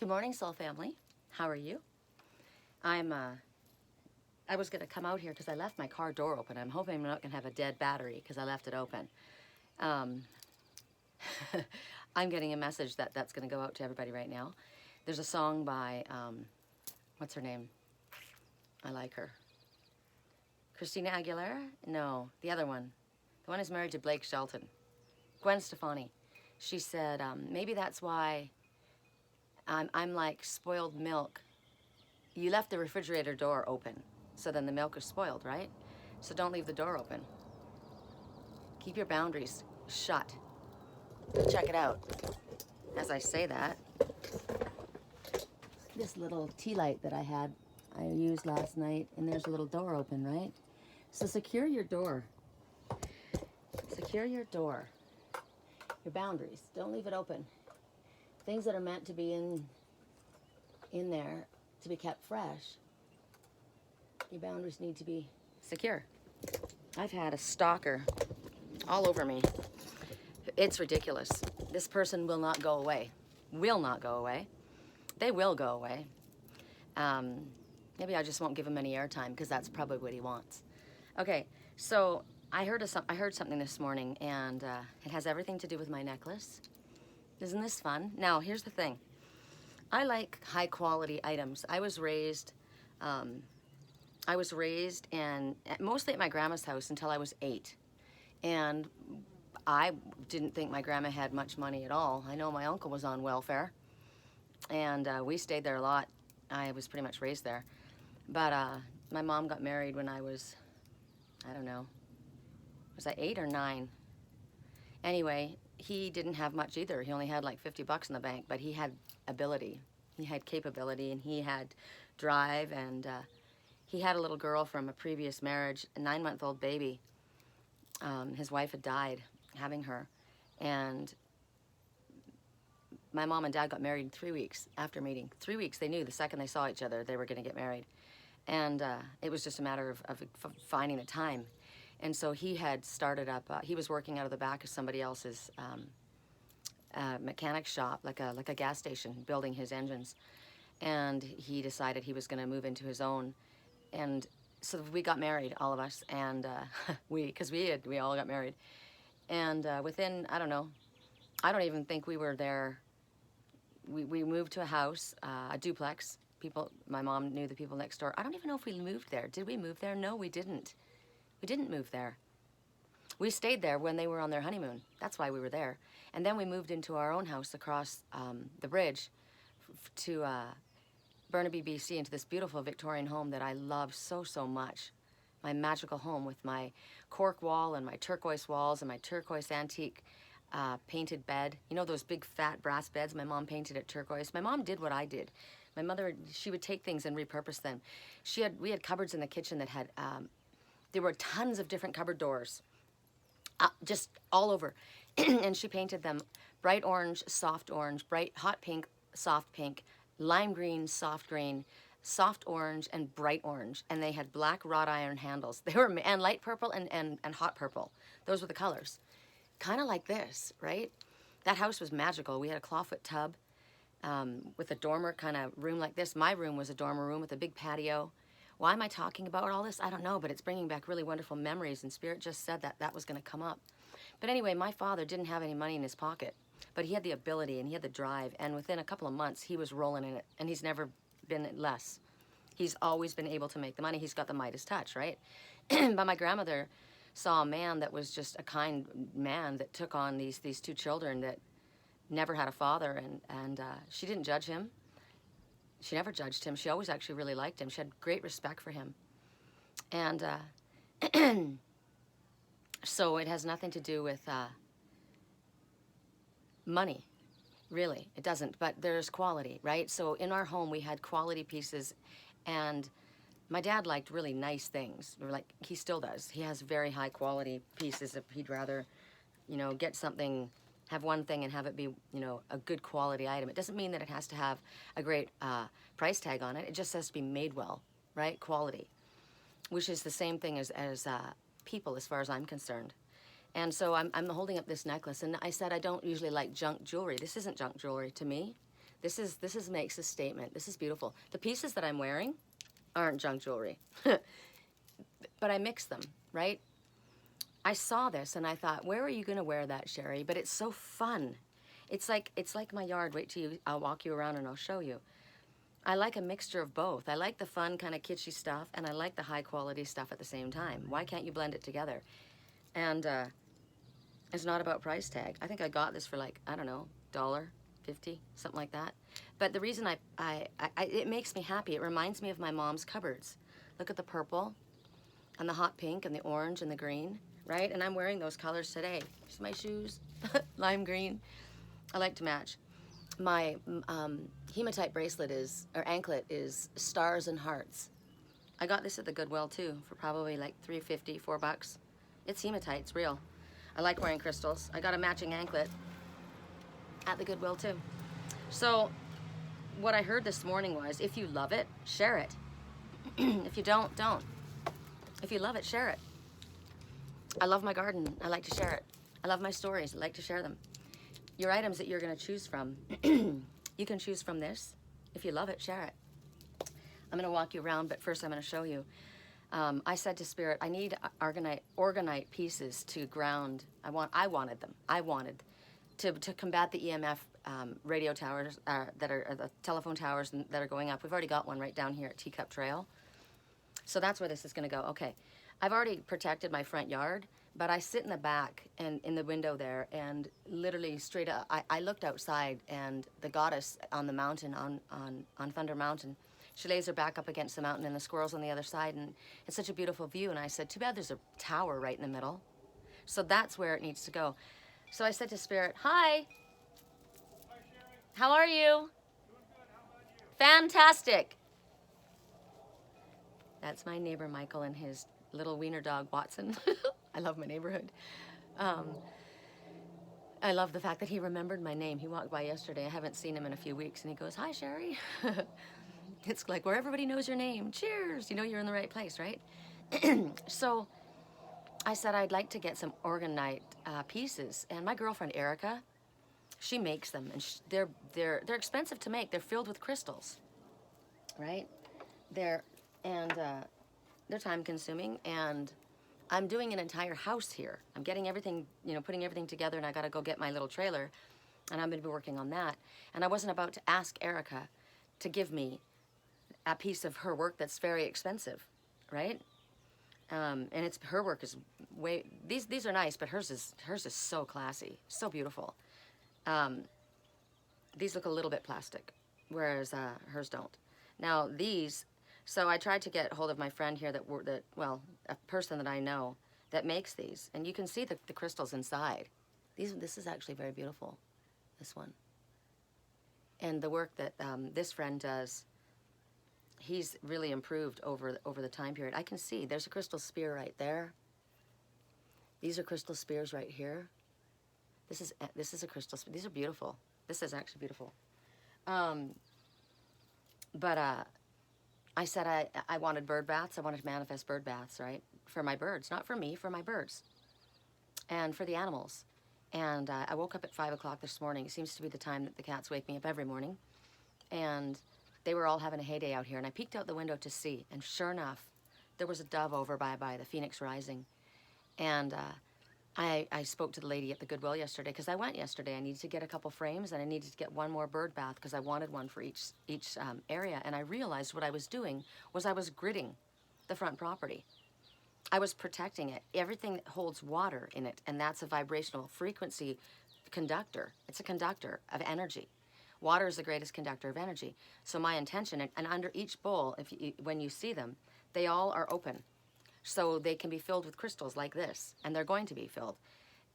Good morning, Soul Family. How are you? I was going to come out here because I left my car door open. I'm hoping I'm not going to have a dead battery because I left it open. I'm getting a message that's going to go out to everybody right now. There's a song by, what's her name? I like her. Christina Aguilera? No, the other one. The one who's married to Blake Shelton. Gwen Stefani. She said, maybe that's why I'm like spoiled milk. You left the refrigerator door open, so then the milk is spoiled, right? So don't leave the door open. Keep your boundaries shut. Check it out. As I say that, this little tea light that I used last night, and there's a little door open, right? So secure your door. Secure your door. Your boundaries. Don't leave it open. Things that are meant to be in there to be kept fresh, your boundaries need to be secure. I've had a stalker all over me. It's ridiculous. This person will not go away. Will not go away. They will go away. Maybe I just won't give him any airtime because that's probably what he wants. Okay, so I heard something this morning, and it has everything to do with my necklace. Isn't this fun? Now, here's the thing. I like high quality items. I was raised and mostly at my grandma's house until I was 8. And I didn't think my grandma had much money at all. I know my uncle was on welfare, and we stayed there a lot. I was pretty much raised there. But my mom got married when I was, I don't know, was I 8 or 9? Anyway, he didn't have much either. He only had like $50 in the bank, but he had ability. He had capability, and he had drive, and he had a little girl from a previous marriage, a 9-month-old baby. His wife had died having her, and my mom and dad got married in 3 weeks after meeting. 3 weeks. They knew the second they saw each other they were going to get married, and it was just a matter of finding a time. And so he had started up, he was working out of the back of somebody else's mechanic shop, like a gas station, building his engines. And he decided he was going to move into his own. And so we got married, all of us, and we all got married. And within, I don't know, I don't even think we were there. We moved to a house, a duplex. My mom knew the people next door. I don't even know if we moved there. Did we move there? No, we didn't. We didn't move there. We stayed there when they were on their honeymoon. That's why we were there. And then we moved into our own house across the bridge to Burnaby, BC, into this beautiful Victorian home that I love so, so much. My magical home with my cork wall and my turquoise walls and my turquoise antique painted bed. You know those big fat brass beds? My mom painted it turquoise. My mom did what I did. My mother, she would take things and repurpose them. We had cupboards in the kitchen that had, there were tons of different cupboard doors, just all over. And she painted them bright orange, soft orange, bright hot pink, soft pink, lime green, soft green, soft orange, and bright orange. And they had black wrought iron handles. They were, and light purple and hot purple. Those were the colors. Kind of like this, right? That house was magical. We had a clawfoot tub with a dormer kind of room like this. My room was a dormer room with a big patio. Why am I talking about all this? I don't know, but it's bringing back really wonderful memories, and Spirit just said that was going to come up. But anyway, my father didn't have any money in his pocket, but he had the ability and he had the drive, and within a couple of months, he was rolling in it, and he's never been less. He's always been able to make the money. He's got the Midas touch, right? But my grandmother saw a man that was just a kind man that took on these 2 children that never had a father, and she didn't judge him. She never judged him. She always actually really liked him. She had great respect for him. And so it has nothing to do with money, really. It doesn't, but there's quality, right? So in our home, we had quality pieces, and my dad liked really nice things. Like, he still does. He has very high quality pieces. If he'd rather, get something, have one thing and have it be, a good quality item. It doesn't mean that it has to have a great price tag on it. It just has to be made well, right? Quality, which is the same thing as people, as far as I'm concerned. And so I'm holding up this necklace, and I said I don't usually like junk jewelry. This isn't junk jewelry to me. This makes a statement. This is beautiful. The pieces that I'm wearing aren't junk jewelry, but I mix them, right? I saw this and I thought, where are you gonna wear that, Sherry? But it's so fun. It's like my yard. Wait till I'll walk you around and I'll show you. I like a mixture of both. I like the fun kind of kitschy stuff and I like the high quality stuff at the same time. Why can't you blend it together? And it's not about price tag. I think I got this for like, I don't know, $1.50, something like that. But the reason it makes me happy. It reminds me of my mom's cupboards. Look at the purple and the hot pink and the orange and the green, right? And I'm wearing those colors today. See my shoes? Lime green. I like to match. My hematite bracelet or anklet is stars and hearts. I got this at the Goodwill too for probably like $3.50, $4. It's hematite, it's real. I like wearing crystals. I got a matching anklet at the Goodwill too. So what I heard this morning was, if you love it, share it. If you don't. If you love it, share it. I love my garden. I like to share it. I love my stories. I like to share them. Your items that you're going to choose from, you can choose from this. If you love it, share it. I'm going to walk you around, but first I'm going to show you. I said to Spirit, I need Orgonite pieces to ground. I wanted them. I wanted to combat the EMF radio towers that are the telephone towers that are going up. We've already got one right down here at Teacup Trail. So that's where this is going to go. Okay, I've already protected my front yard, but I sit in the back and in the window there, and literally straight up, I looked outside, and the goddess on the mountain, on Thunder Mountain, she lays her back up against the mountain and the squirrels on the other side, and it's such a beautiful view. And I said, too bad there's a tower right in the middle. So that's where it needs to go. So I said to Spirit, hi. Hi, Sherry. How are you? Doing good. How about you? Fantastic. That's my neighbor Michael and his little wiener dog Watson. I love my neighborhood. I love the fact that he remembered my name. He walked by yesterday. I haven't seen him in a few weeks, and he goes, hi, Sherry. It's like where everybody knows your name. Cheers. You know you're in the right place, right? So I said I'd like to get some Orgonite pieces. And my girlfriend, Erica, she makes them. And they're expensive to make. They're filled with crystals, right? They're time consuming. And I'm doing an entire house here. I'm getting everything, putting everything together. And I got to go get my little trailer. And I'm going to be working on that. And I wasn't about to ask Erica to give me a piece of her work that's very expensive, right? And her work is way, these are nice, but hers is so classy, so beautiful. These look a little bit plastic, whereas hers don't. Now so I tried to get hold of my friend here a person that I know that makes these, and you can see the crystals inside. This is actually very beautiful, this one. And the work that this friend does, he's really improved over the time period. I can see there's a crystal spear right there. These are crystal spears right here. This is a crystal spear. These are beautiful. This is actually beautiful. But I said I wanted bird baths. I wanted to manifest bird baths, right? For my birds, not for me, for my birds, and for the animals. And I woke up at 5 o'clock this morning. It seems to be the time that the cats wake me up every morning. And they were all having a heyday out here. And I peeked out the window to see. And sure enough, there was a dove over by the Phoenix Rising. And I spoke to the lady at the Goodwill yesterday, because I went yesterday. I needed to get a couple frames, and I needed to get one more bird bath because I wanted one for each area. And I realized what I was doing was I was gridding the front property. I was protecting it. Everything that holds water in it, and that's a vibrational frequency conductor. It's a conductor of energy. Water is the greatest conductor of energy. So my intention, and under each bowl, when you see them, they all are open. So they can be filled with crystals like this, and they're going to be filled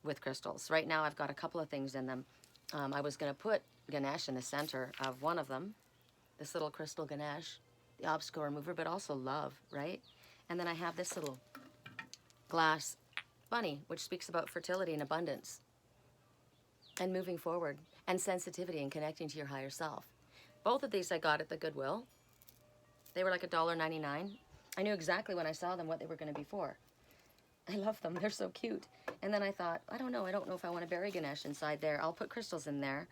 with crystals. Right now I've got a couple of things in them. I was going to put Ganesh in the center of one of them, this little crystal Ganesh, the obstacle remover, but also love, right? And then I have this little glass bunny, which speaks about fertility and abundance and moving forward and sensitivity and connecting to your higher self. Both of these I got at the Goodwill. They were like $1.99. I knew exactly when I saw them what they were going to be for. I love them. They're so cute. And then I thought, I don't know if I want to bury Ganesh inside there. I'll put crystals in there.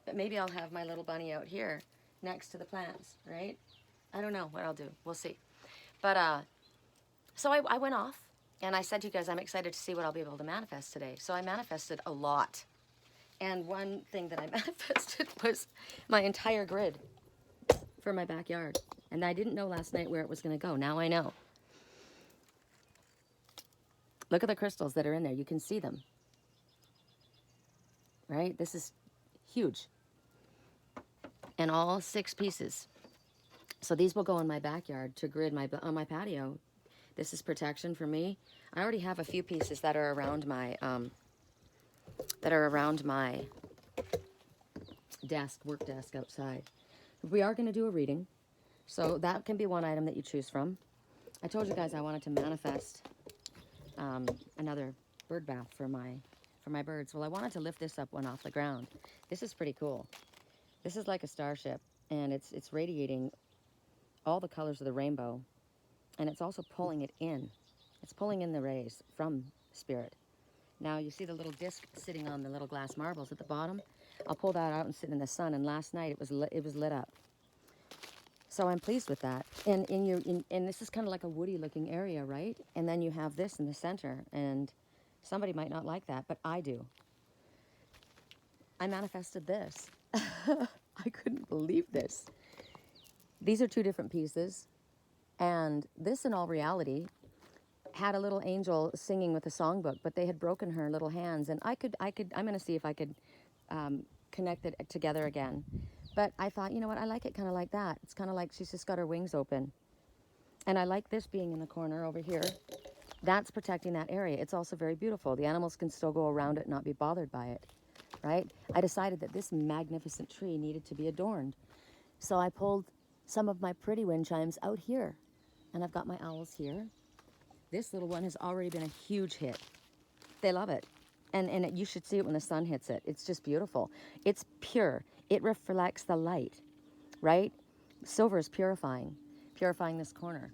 But maybe I'll have my little bunny out here next to the plants, right? I don't know what I'll do. We'll see. But so I went off and I said to you guys, I'm excited to see what I'll be able to manifest today. So I manifested a lot. And one thing that I manifested was my entire grid for my backyard. And I didn't know last night where it was going to go. Now I know. Look at the crystals that are in there. You can see them. Right? This is huge. And all 6 pieces. So these will go in my backyard to grid on my patio. This is protection for me. I already have a few pieces that are around my work desk outside. We are going to do a reading, so that can be one item that you choose from. I told you guys I wanted to manifest another bird bath for my birds. Well, I wanted to lift this up one off the ground. This is pretty cool. This is like a starship, and it's radiating all the colors of the rainbow, and it's also pulling it in. It's pulling in the rays from spirit. Now you see the little disc sitting on the little glass marbles at the bottom. I'll pull that out and sit in the sun, and last night it was lit up. So I'm pleased with that. And this is kind of like a woody looking area, right? And then you have this in the center, and somebody might not like that, but I do. I manifested this. I couldn't believe this. These are 2 different pieces, and this in all reality had a little angel singing with a songbook, but they had broken her little hands, and I'm going to see if I could connect it together again. But I thought, you know what, I like it kind of like that. It's kind of like she's just got her wings open. And I like this being in the corner over here. That's protecting that area. It's also very beautiful. The animals can still go around it and not be bothered by it, right? I decided that this magnificent tree needed to be adorned. So I pulled some of my pretty wind chimes out here. And I've got my owls here. This little one has already been a huge hit. They love it. And you should see it when the sun hits it. It's just beautiful. It's pure. It reflects the light, right? Silver is purifying this corner.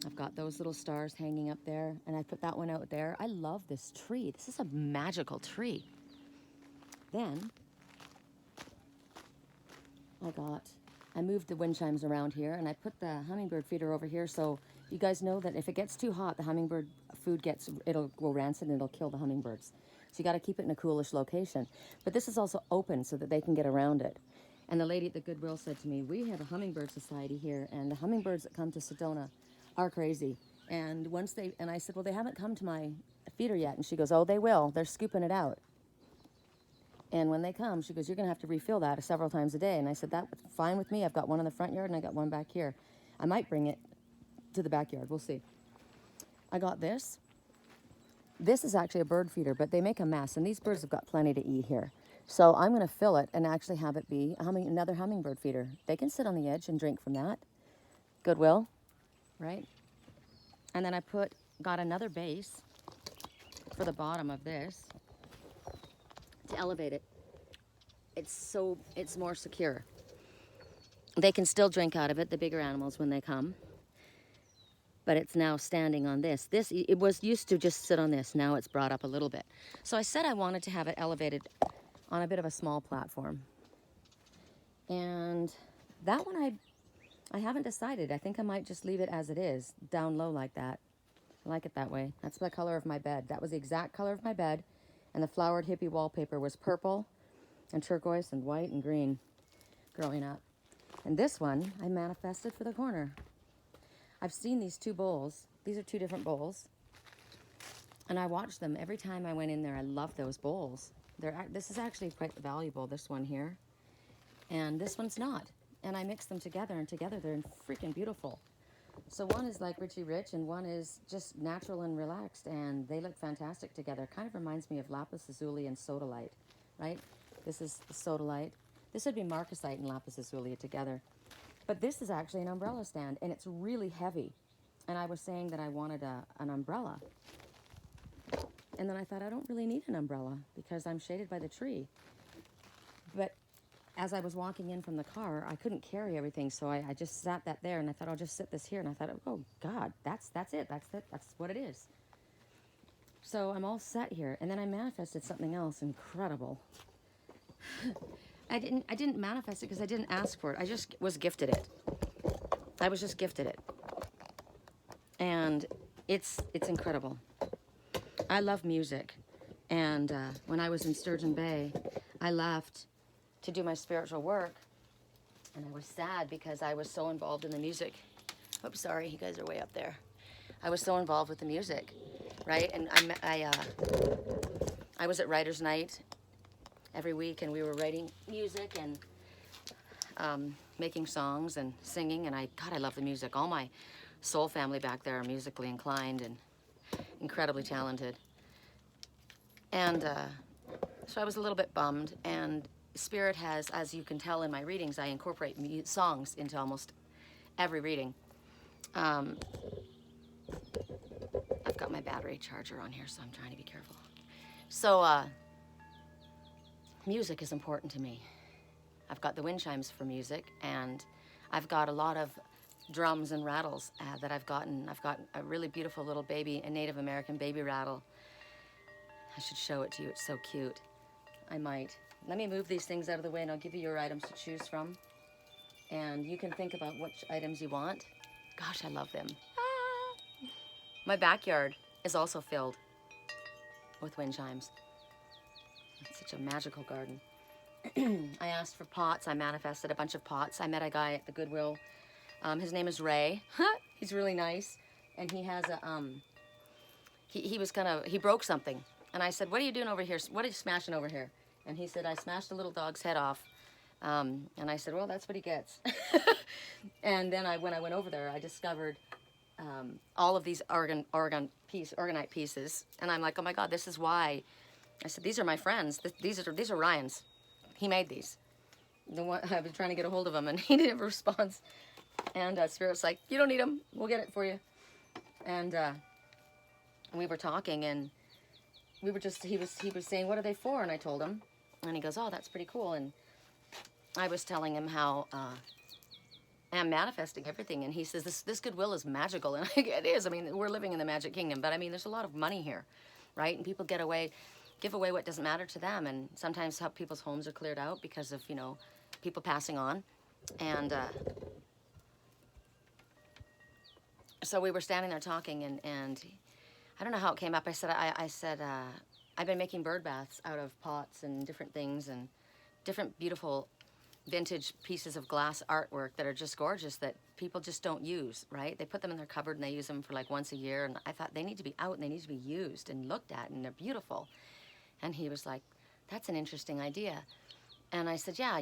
I've got those little stars hanging up there, and I put that one out there. I love this tree. This is a magical tree. Then I moved the wind chimes around here, and I put the hummingbird feeder over here, so you guys know that if it gets too hot, the hummingbird food it'll go rancid and it'll kill the hummingbirds. So you got to keep it in a coolish location. But this is also open so that they can get around it. And the lady at the Goodwill said to me, we have a hummingbird society here, and the hummingbirds that come to Sedona are crazy. And I said, well, they haven't come to my feeder yet. And she goes, oh, they will. They're scooping it out. And when they come, she goes, you're going to have to refill that several times a day. And I said, that's fine with me. I've got one in the front yard, and I got one back here. I might bring it to the backyard. We'll see. I got this. This is actually a bird feeder, but they make a mess, and these birds have got plenty to eat here. So I'm going to fill it and actually have it be another hummingbird feeder. They can sit on the edge and drink from that. Goodwill, right? And then I got another base for the bottom of this to elevate it. It's more secure. They can still drink out of it, the bigger animals, when they come. But it's now standing on this. It was used to just sit on this. Now it's brought up a little bit. So I said I wanted to have it elevated on a bit of a small platform. And that one I haven't decided. I think I might just leave it as it is, down low like that. I like it that way. That's the color of my bed. That was the exact color of my bed. And the flowered hippie wallpaper was purple and turquoise and white and green growing up. And this one I manifested for the corner. I've seen these 2 bowls. These are 2 different bowls. And I watched them every time I went in there. I love those bowls. This is actually quite valuable, this one here. And this one's not. And I mixed them together, and together they're freaking beautiful. So one is like Richie Rich, and one is just natural and relaxed, and they look fantastic together. Kind of reminds me of lapis lazuli and sodalite, right? This is the sodalite. This would be marcasite and lapis lazuli together. But this is actually an umbrella stand, and it's really heavy. And I was saying that I wanted an umbrella. And then I thought, I don't really need an umbrella because I'm shaded by the tree. But as I was walking in from the car, I couldn't carry everything, so I just sat that there, and I thought, I'll just sit this here. And I thought, oh, God, that's it. That's what it is. So I'm all set here. And then I manifested something else incredible. I didn't manifest it because I didn't ask for it. I just was gifted it. I was just gifted it. And it's incredible. I love music. And when I was in Sturgeon Bay, I left to do my spiritual work. And I was sad because I was so involved in the music. Oops, sorry, you guys are way up there. I was so involved with the music, right? And I was at Writer's Night every week, and we were writing music and making songs and singing. And God, I love the music. All my soul family back there are musically inclined and incredibly talented. And so I was a little bit bummed. And Spirit has, as you can tell in my readings, I incorporate songs into almost every reading. I've got my battery charger on here, so I'm trying to be careful. So music is important to me. I've got the wind chimes for music, and I've got a lot of drums and rattles that I've gotten. I've got a really beautiful little baby, a Native American baby rattle. I should show it to you. It's so cute. I might. Let me move these things out of the way, and I'll give you your items to choose from. And you can think about which items you want. Gosh, I love them. Ah. My backyard is also filled with wind chimes. It's such a magical garden. I asked for pots. I manifested a bunch of pots. I met a guy at the Goodwill. His name is Ray. He's really nice. And he has a, he broke something. And I said, what are you doing over here? What are you smashing over here? And he said, I smashed a little dog's head off. And I said, well, that's what he gets. And then when I went over there, I discovered all of these Orgonite pieces. And I'm like, oh my God, this is why. I said, these are my friends. These are Ryan's. He made these. The one, I've been trying to get a hold of him, and he didn't respond. And Spirit's like, you don't need them. We'll get it for you. And we were talking, and we were just, he was saying, what are they for? And I told him. And he goes, oh, that's pretty cool. And I was telling him how I'm manifesting everything. And he says, this Goodwill is magical. And it is. I mean, we're living in the magic kingdom. But I mean, there's a lot of money here, right? And people give away what doesn't matter to them. And sometimes how people's homes are cleared out because of, people passing on. And so we were standing there talking, and I don't know how it came up. I said, I've been making bird baths out of pots and different things and different beautiful vintage pieces of glass artwork that are just gorgeous that people just don't use, right? They put them in their cupboard and they use them for like once a year. And I thought they need to be out and they need to be used and looked at, and they're beautiful. And he was like, that's an interesting idea. And I said, yeah,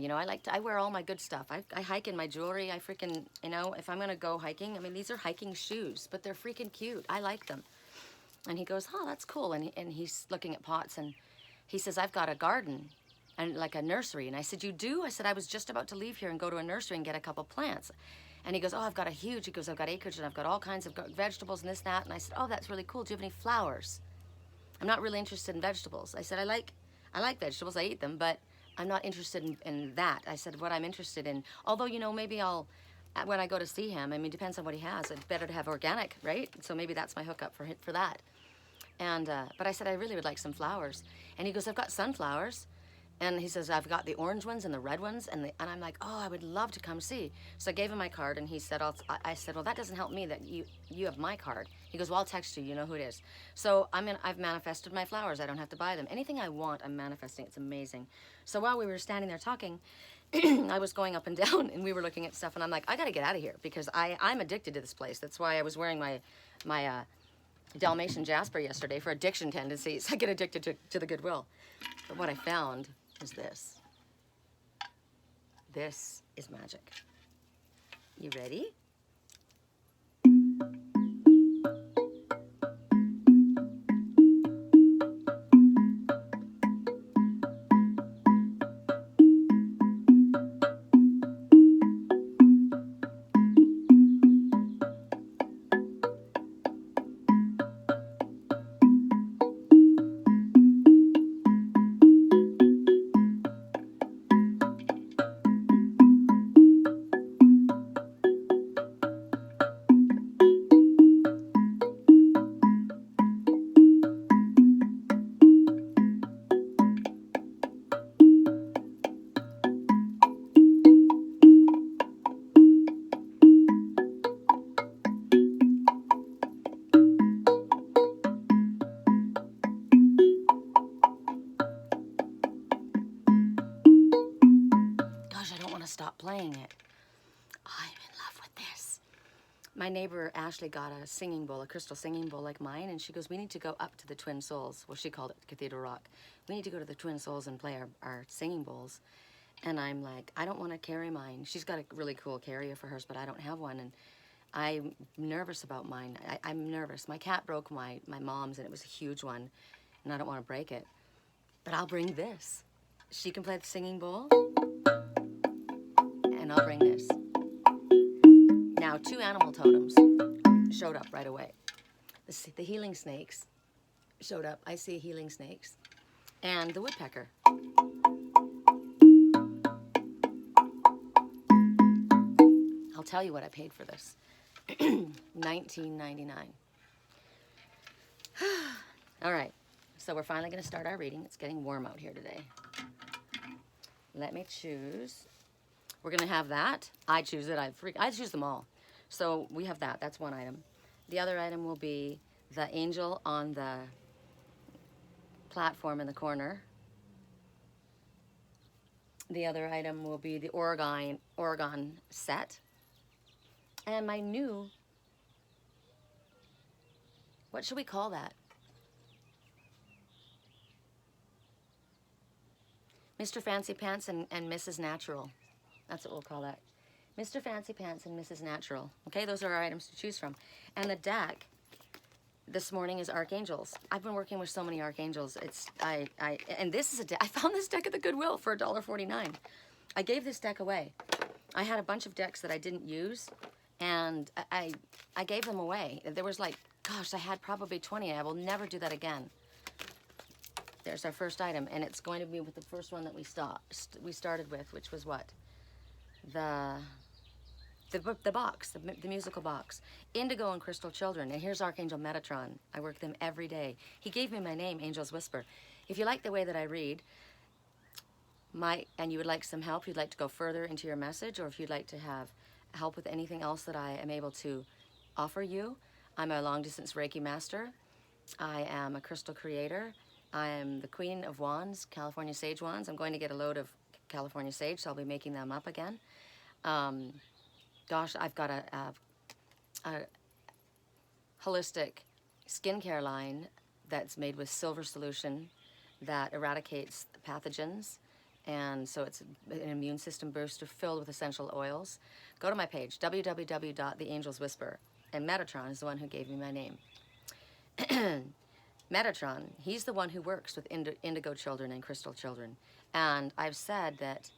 I wear all my good stuff. I hike in my jewelry. I freaking, if I'm gonna go hiking, I mean, these are hiking shoes, but they're freaking cute. I like them. And he goes, oh, that's cool. And he's looking at pots, and he says, I've got a garden and like a nursery. And I said, you do? I said, I was just about to leave here and go to a nursery and get a couple plants. And he goes, oh, I've got acreage, and I've got all kinds of vegetables and this, that. And I said, oh, that's really cool. Do you have any flowers? I'm not really interested in vegetables. I said, I like vegetables. I eat them, but I'm not interested in that. I said, what I'm interested in, although, maybe when I go to see him, I mean, depends on what he has. It's better to have organic, right? So maybe that's my hookup for that. And, but I said, I really would like some flowers. And he goes, I've got sunflowers. And he says, I've got the orange ones and the red ones. And I'm like, oh, I would love to come see. So I gave him my card, and he said, I said, well, that doesn't help me that you have my card. He goes, well, I'll text you. You know who it is. So I've manifested my flowers. I don't have to buy them. Anything I want, I'm manifesting. It's amazing. So while we were standing there talking, I was going up and down, and we were looking at stuff. And I'm like, I got to get out of here because I'm addicted to this place. That's why I was wearing my Dalmatian Jasper yesterday for addiction tendencies. I get addicted to the Goodwill. But what I found is this. This is magic. You ready? to stop playing it. I'm in love with this. My neighbor Ashley got a singing bowl, a crystal singing bowl like mine, and she goes, we need to go up to the Twin Souls. Well, she called it Cathedral Rock. We need to go to the Twin Souls and play our singing bowls. And I'm like, I don't want to carry mine. She's got a really cool carrier for hers, but I don't have one. And I'm nervous about mine. I'm nervous. My cat broke my mom's, and it was a huge one, and I don't want to break it. But I'll bring this. She can play the singing bowl, and I'll bring this. Now, 2 animal totems showed up right away. The healing snakes showed up. I see healing snakes. And the woodpecker. I'll tell you what I paid for this. $19.99. All right, so we're finally going to start our reading. It's getting warm out here today. Let me choose. We're going to have that. I choose it. I choose them all. So we have that. That's one item. The other item will be the angel on the platform in the corner. The other item will be the Oregon set. And my new, what should we call that? Mr. Fancy Pants and Mrs. Natural. That's what we'll call that. Mr. Fancy Pants and Mrs. Natural. Okay, those are our items to choose from. And the deck this morning is Archangels. I've been working with so many Archangels. And this is a deck. I found this deck at the Goodwill for $1.49. I gave this deck away. I had a bunch of decks that I didn't use, and I gave them away. There was like, gosh, I had probably 20. I will never do that again. There's our first item, and it's going to be with the first one that we started with, which was what? The box, the musical box. Indigo and Crystal Children. And here's Archangel Metatron. I work them every day. He gave me my name, Angel's Whisper. If you like the way that I read, and you would like some help, you'd like to go further into your message, or if you'd like to have help with anything else that I am able to offer you, I'm a long-distance Reiki master. I am a crystal creator. I am the Queen of Wands, California Sage Wands. I'm going to get a load of California Sage, so I'll be making them up again. Gosh, I've got a holistic skincare line that's made with silver solution that eradicates pathogens. And so it's an immune system booster filled with essential oils. Go to my page, www.theangelswhisper. And Metatron is the one who gave me my name. Metatron, he's the one who works with indigo children and crystal children. And I've said that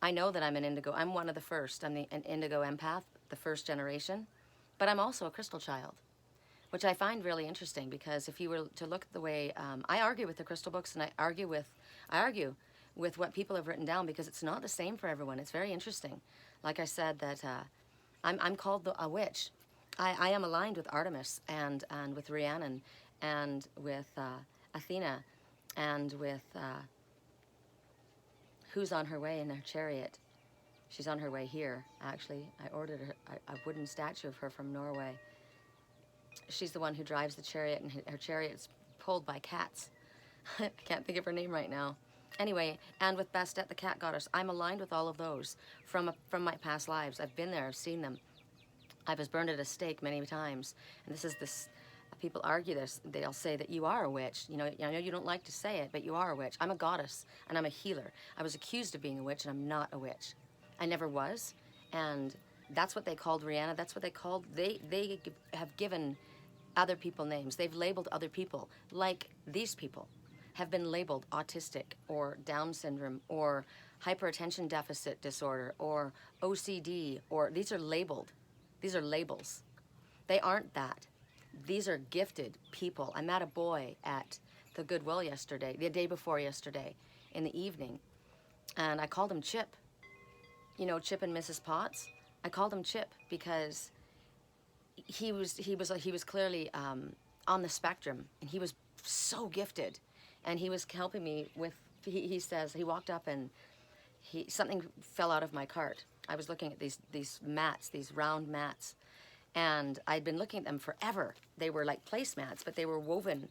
I know that I'm an indigo. I'm one of the first. I'm an indigo empath, the first generation. But I'm also a crystal child, which I find really interesting, because if you were to look at the way I argue with the crystal books, and I argue with what people have written down, because it's not the same for everyone. It's very interesting. Like I said, that I'm called a witch. I am aligned with Artemis and with Rhiannon and with Athena and with who's on her way in her chariot. She's on her way here, actually. I ordered a wooden statue of her from Norway. She's the one who drives the chariot, and her chariot's pulled by cats. I can't think of her name right now. Anyway, and with Bastet, the cat goddess, I'm aligned with all of those from my past lives. I've been there, I've seen them. I was burned at a stake many times, and people argue this. They'll say that you are a witch. I know you don't like to say it, but you are a witch. I'm a goddess, and I'm a healer. I was accused of being a witch, and I'm not a witch. I never was, and that's what they called Rihanna. That's what they called, they have given other people names. They've labeled other people, like these people have been labeled autistic or Down syndrome or hyperattention deficit disorder or OCD, or these are labeled. These are labels. They aren't that. These are gifted people. I met a boy at the Goodwill yesterday, the day before yesterday, in the evening, and I called him Chip. You know, Chip and Mrs. Potts. I called him Chip because he was clearly on the spectrum, and he was so gifted, and he was helping me with. He says he walked up and something fell out of my cart. I was looking at these mats, these round mats, and I'd been looking at them forever. They were like placemats, but they were woven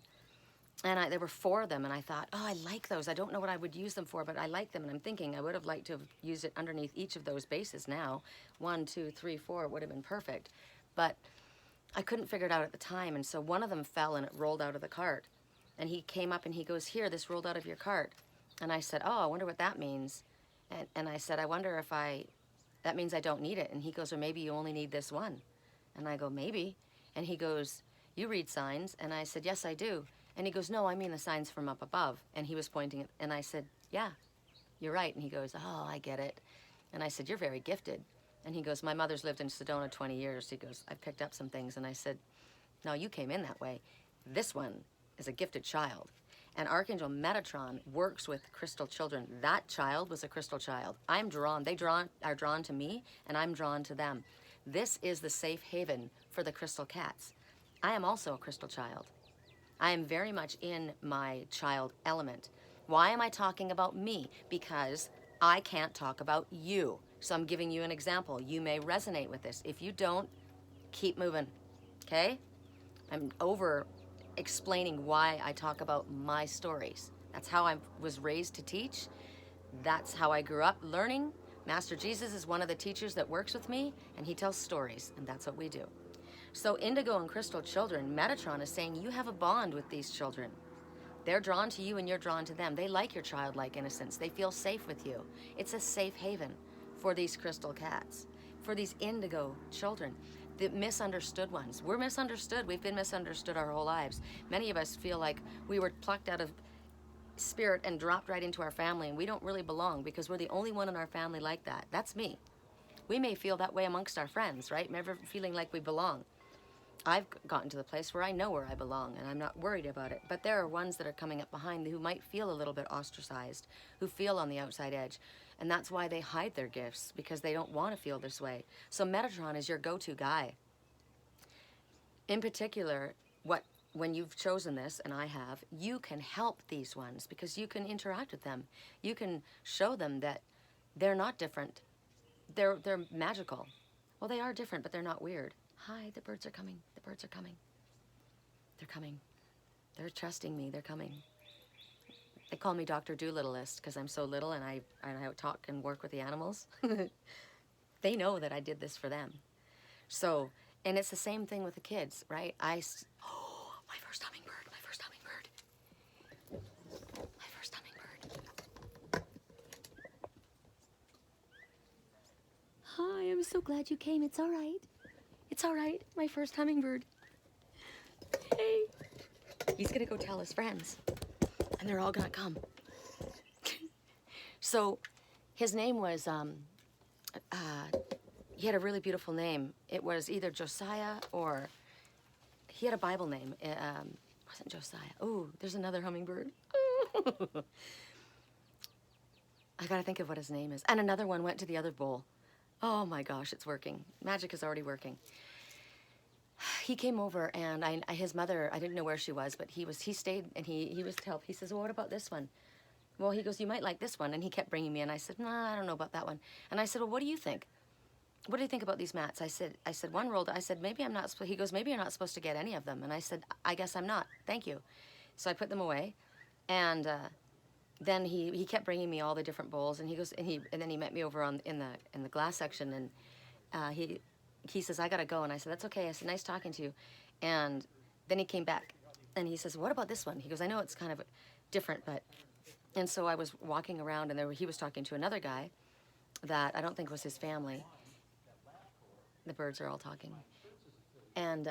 And there were 4 of them, and I thought, oh, I like those. I don't know what I would use them for, but I like them. And I'm thinking I would have liked to have used it underneath each of those bases now. 1, 2, 3, 4, it would have been perfect. But I couldn't figure it out at the time, and so one of them fell and it rolled out of the cart. And he came up and he goes, here, this rolled out of your cart. And I said, oh, I wonder what that means. And I said, I wonder if that means I don't need it. And he goes, or maybe you only need this one. And I go, maybe. And he goes, you read signs? And I said, yes, I do. And he goes, no, I mean the signs from up above. And he was pointing at, and I said, yeah, you're right. And he goes, oh, I get it. And I said, you're very gifted. And he goes, my mother's lived in Sedona 20 years. He goes, I picked up some things. And I said, no, you came in that way. This one is a gifted child. And Archangel Metatron works with crystal children. That child was a crystal child. I'm drawn, they are drawn to me, and I'm drawn to them. This is the safe haven for the crystal cats. I am also a crystal child. I am very much in my child element. Why am I talking about me? Because I can't talk about you. So I'm giving you an example. You may resonate with this. If you don't, keep moving, okay? I'm over explaining why I talk about my stories. That's how I was raised to teach. That's how I grew up learning. Master Jesus is one of the teachers that works with me, and he tells stories, and that's what we do. So Indigo and Crystal children, Metatron is saying you have a bond with these children. They're drawn to you and you're drawn to them. They like your childlike innocence. They feel safe with you. It's a safe haven for these crystal cats, for these Indigo children, the misunderstood ones. We're misunderstood. We've been misunderstood our whole lives. Many of us feel like we were plucked out of spirit and dropped right into our family, and we don't really belong because we're the only one in our family like that. That's me. We may feel that way amongst our friends, right? Never feeling like we belong. I've gotten to the place where I know where I belong and I'm not worried about it. But there are ones that are coming up behind who might feel a little bit ostracized, who feel on the outside edge. And that's why they hide their gifts, because they don't want to feel this way. So Metatron is your go-to guy. In particular, when you've chosen this, and I have, you can help these ones because you can interact with them. You can show them that they're not different. They're magical. Well, they are different, but they're not weird. Hi, the birds are coming. The birds are coming. They're coming. They're trusting me. They're coming. They call me Dr. Doolittlist because I'm so little and I talk and work with the animals. They know that I did this for them. So, and it's the same thing with the kids, right? Oh, my first hummingbird, my first hummingbird. My first hummingbird. Hi, I'm so glad you came. It's all right. It's all right, my first hummingbird. Hey. He's gonna go tell his friends, and they're all gonna come. So, his name was, he had a really beautiful name. It was either Josiah or, he had a Bible name. It wasn't Josiah. Oh, there's another hummingbird. I gotta think of what his name is. And another one went to the other bowl. Oh my gosh, it's working. Magic is already working. He came over and his mother, I didn't know where she was, but he stayed and he was to help. He says, well, what about this one? Well, he goes, you might like this one. And he kept bringing me, and I said, nah, I don't know about that one. And I said, well, what do you think? What do you think about these mats? I said, one rolled. I said, maybe I'm not supposed, he goes, maybe you're not supposed to get any of them. And I said, I guess I'm not. Thank you. So I put them away. And then he kept bringing me all the different bowls, and he goes, and then he met me over in the glass section, and he says, I gotta go. And I said, that's okay. I said, nice talking to you. And then he came back and he says, what about this one? He goes, I know it's kind of different, but, and so I was walking around, and he was talking to another guy that I don't think was his family. The birds are all talking. And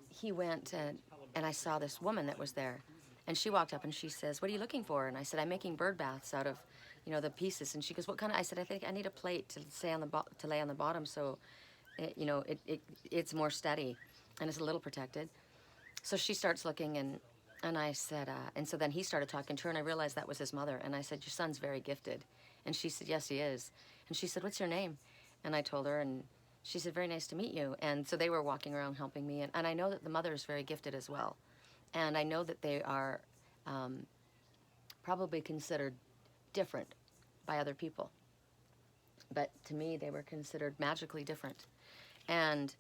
he went and I saw this woman that was there, and she walked up and she says, what are you looking for? And I said, I'm making bird baths out of, the pieces. And she goes, what kind of, I said, I think I need a plate to lay on the bottom so it's more steady and it's a little protected. So she starts looking, and I said, and so then he started talking to her, and I realized that was his mother. And I said, your son's very gifted. And she said, yes, he is. And she said, what's your name? And I told her, and she said, very nice to meet you. And so they were walking around helping me. And I know that the mother is very gifted as well. And I know that they are probably considered different by other people. But to me, they were considered magically different. And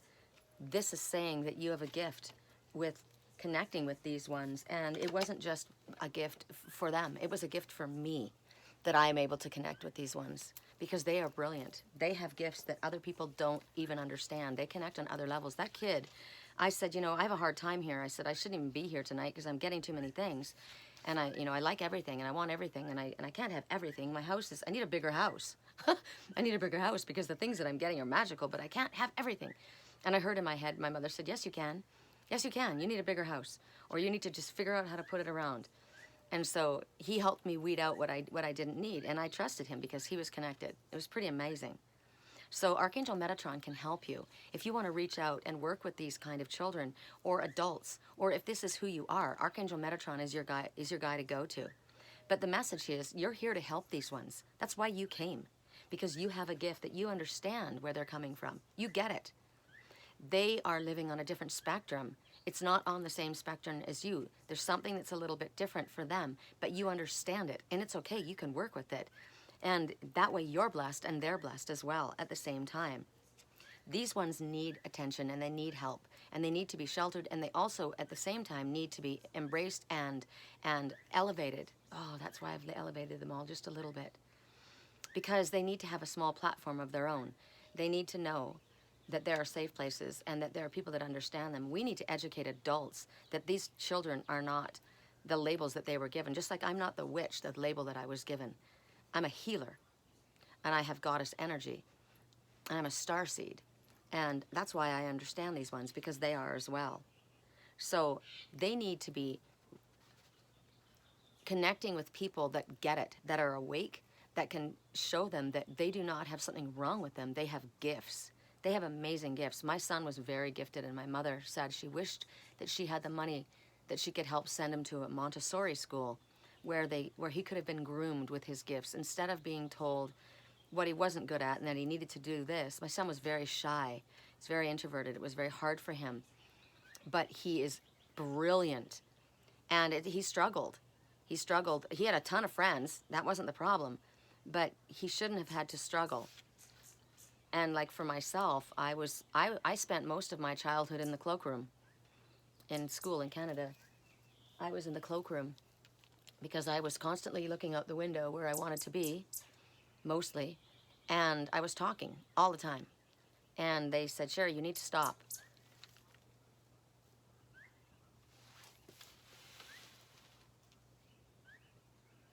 this is saying that you have a gift with connecting with these ones, and it wasn't just a gift for them. It was a gift for me that I am able to connect with these ones because they are brilliant. They have gifts that other people don't even understand. They connect on other levels. That kid, I said, you know, I have a hard time here. I said, I shouldn't even be here tonight because I'm getting too many things. And I like everything and I want everything and I can't have everything. My house is, I need a bigger house. I need a bigger house because the things that I'm getting are magical, but I can't have everything. And I heard in my head, my mother said, yes, you can. Yes, you can. You need a bigger house, or you need to just figure out how to put it around. And so he helped me weed out what I didn't need, and I trusted him because he was connected. It was pretty amazing. So Archangel Metatron can help you if you want to reach out and work with these kind of children or adults, or if this is who you are. Archangel Metatron is your guy to go to. But the message is you're here to help these ones. That's why you came, because you have a gift that you understand where they're coming from. You get it. They are living on a different spectrum. It's not on the same spectrum as you. There's something that's a little bit different for them, but you understand it, and it's okay. You can work with it. And that way you're blessed and they're blessed as well at the same time. These ones need attention and they need help and they need to be sheltered, and they also at the same time need to be embraced and elevated. Oh, that's why I've elevated them all just a little bit. Because they need to have a small platform of their own. They need to know that there are safe places and that there are people that understand them. We need to educate adults that these children are not the labels that they were given. Just like I'm not the witch, the label that I was given. I'm a healer, and I have goddess energy. I'm a starseed, and that's why I understand these ones, because they are as well. So they need to be connecting with people that get it, that are awake, that can show them that they do not have something wrong with them. They have gifts. They have amazing gifts. My son was very gifted, and my mother said she wished that she had the money that she could help send him to a Montessori school where he could have been groomed with his gifts instead of being told what he wasn't good at and that he needed to do this. My son was very shy. He's very introverted. It was very hard for him. But he is brilliant. And he struggled. He struggled. He had a ton of friends. That wasn't the problem. But he shouldn't have had to struggle. And like for myself, I spent most of my childhood in the cloakroom in school in Canada. I was in the cloakroom because I was constantly looking out the window where I wanted to be, mostly, and I was talking all the time. And they said, Sherry, you need to stop.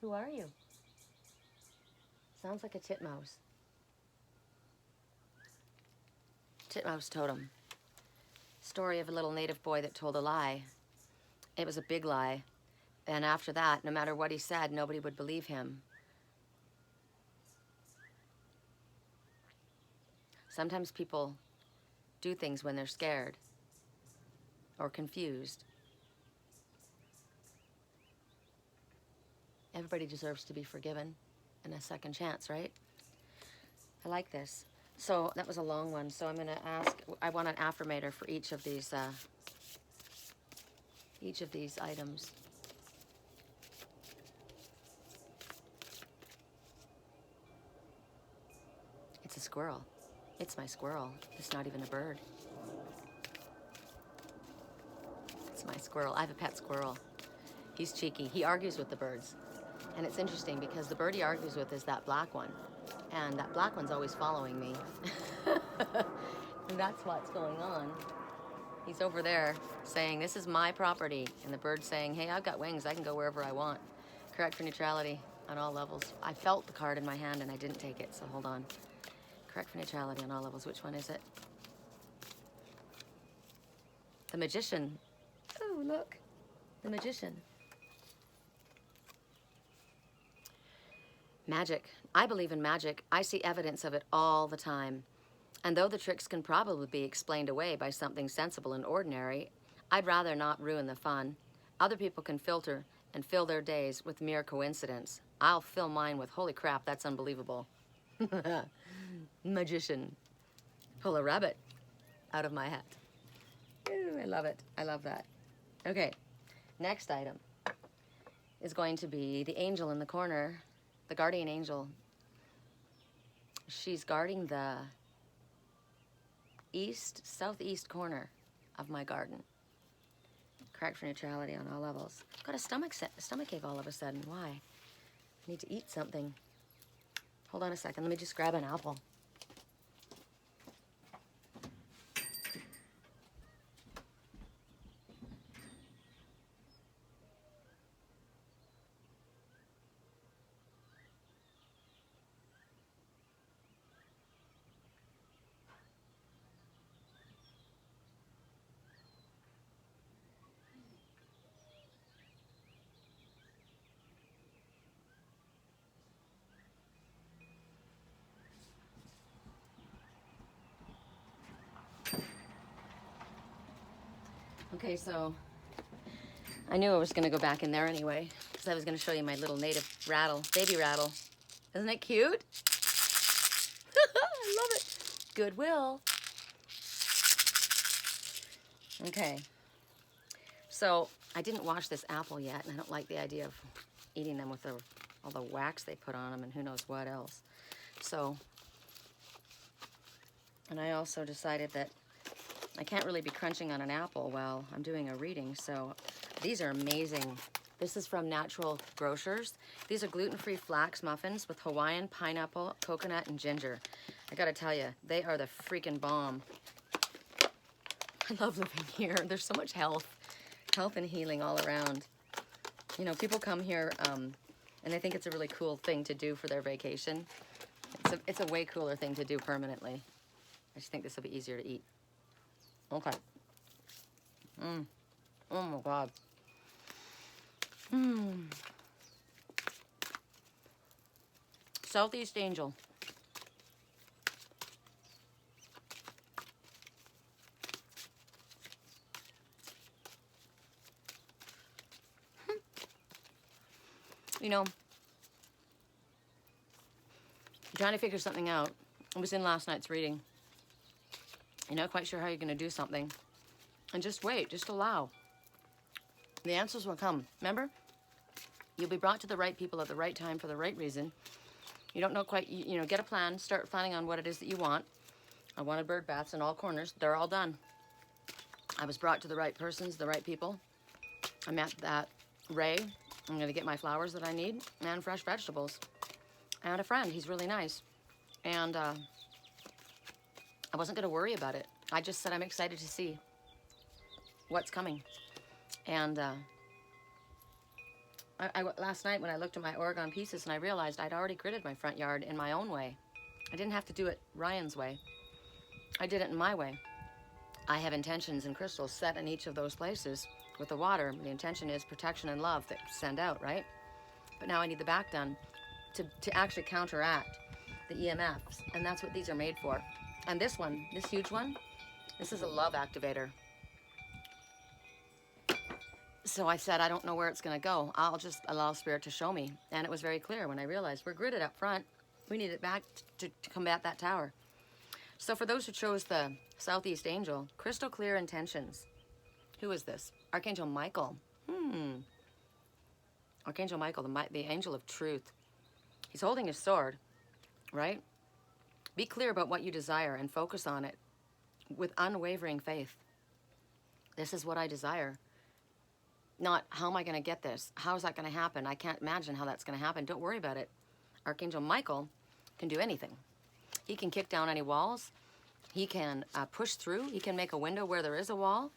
Who are you? Sounds like a titmouse. Titmouse totem. Story of a little native boy that told a lie. It was a big lie. And after that, no matter what he said, nobody would believe him. Sometimes people do things when they're scared or confused. Everybody deserves to be forgiven and a second chance, right? I like this. So that was a long one. So I'm going to ask, I want an affirmator for each of these items. It's a squirrel. It's my squirrel. It's not even a bird. It's my squirrel. I have a pet squirrel. He's cheeky. He argues with the birds. And it's interesting because the bird he argues with is that black one. And that black one's always following me. And that's what's going on. He's over there saying, this is my property. And the bird's saying, hey, I've got wings. I can go wherever I want. Correct for neutrality on all levels. I felt the card in my hand and I didn't take it, so hold on. Correct for neutrality on all levels. Which one is it? The Magician. Oh, look. The Magician. Magic. I believe in magic. I see evidence of it all the time. And though the tricks can probably be explained away by something sensible and ordinary, I'd rather not ruin the fun. Other people can filter and fill their days with mere coincidence. I'll fill mine with, holy crap, that's unbelievable. Magician. Pull a rabbit out of my hat. Ooh, I love it. I love that. Okay, next item is going to be the angel in the corner, the guardian angel. She's guarding the southeast corner of my garden. crack for neutrality on all levels. I've got a stomachache all of a sudden. Why? I need to eat something. Hold on a second. Let me just grab an apple. Okay, so I knew I was going to go back in there anyway, because I was going to show you my little native rattle, baby rattle. Isn't it cute? I love it. Goodwill. Okay, so I didn't wash this apple yet, and I don't like the idea of eating them with all the wax they put on them and who knows what else. So, and I also decided that I can't really be crunching on an apple while I'm doing a reading, so these are amazing. This is from Natural Grocers. These are gluten-free flax muffins with Hawaiian pineapple, coconut, and ginger. I gotta tell you, they are the freaking bomb. I love living here. There's so much health and healing all around. You know, people come here and they think it's a really cool thing to do for their vacation. It's a way cooler thing to do permanently. I just think this will be easier to eat. Okay. Oh my God. Southeast Angel. You know, trying to figure something out. I was in last night's reading. You're not quite sure how you're going to do something. And just wait, just allow. The answers will come. Remember? You'll be brought to the right people at the right time for the right reason. You don't know quite, you know, get a plan, start planning on what it is that you want. I wanted bird baths in all corners. They're all done. I was brought to the right persons, the right people. I met that Ray. I'm going to get my flowers that I need and fresh vegetables. And a friend, he's really nice. And I wasn't going to worry about it. I just said I'm excited to see what's coming. And last night when I looked at my Oregon pieces and I realized I'd already gridded my front yard in my own way. I didn't have to do it Ryan's way. I did it in my way. I have intentions and crystals set in each of those places with the water. The intention is protection and love that send out, right? But now I need the back done to actually counteract the EMFs. And that's what these are made for. And this one, this huge one, this is a love activator. So I said, I don't know where it's going to go. I'll just allow Spirit to show me. And it was very clear when I realized we're gridded up front. We need it back to combat that tower. So for those who chose the Southeast Angel, crystal clear intentions. Who is this? Archangel Michael. Archangel Michael, the angel of truth. He's holding his sword, right? Be clear about what you desire and focus on it with unwavering faith. This is what I desire. Not, how am I going to get this? How is that going to happen? I can't imagine how that's going to happen. Don't worry about it. Archangel Michael can do anything. He can kick down any walls. He can push through. He can make a window where there is a wall.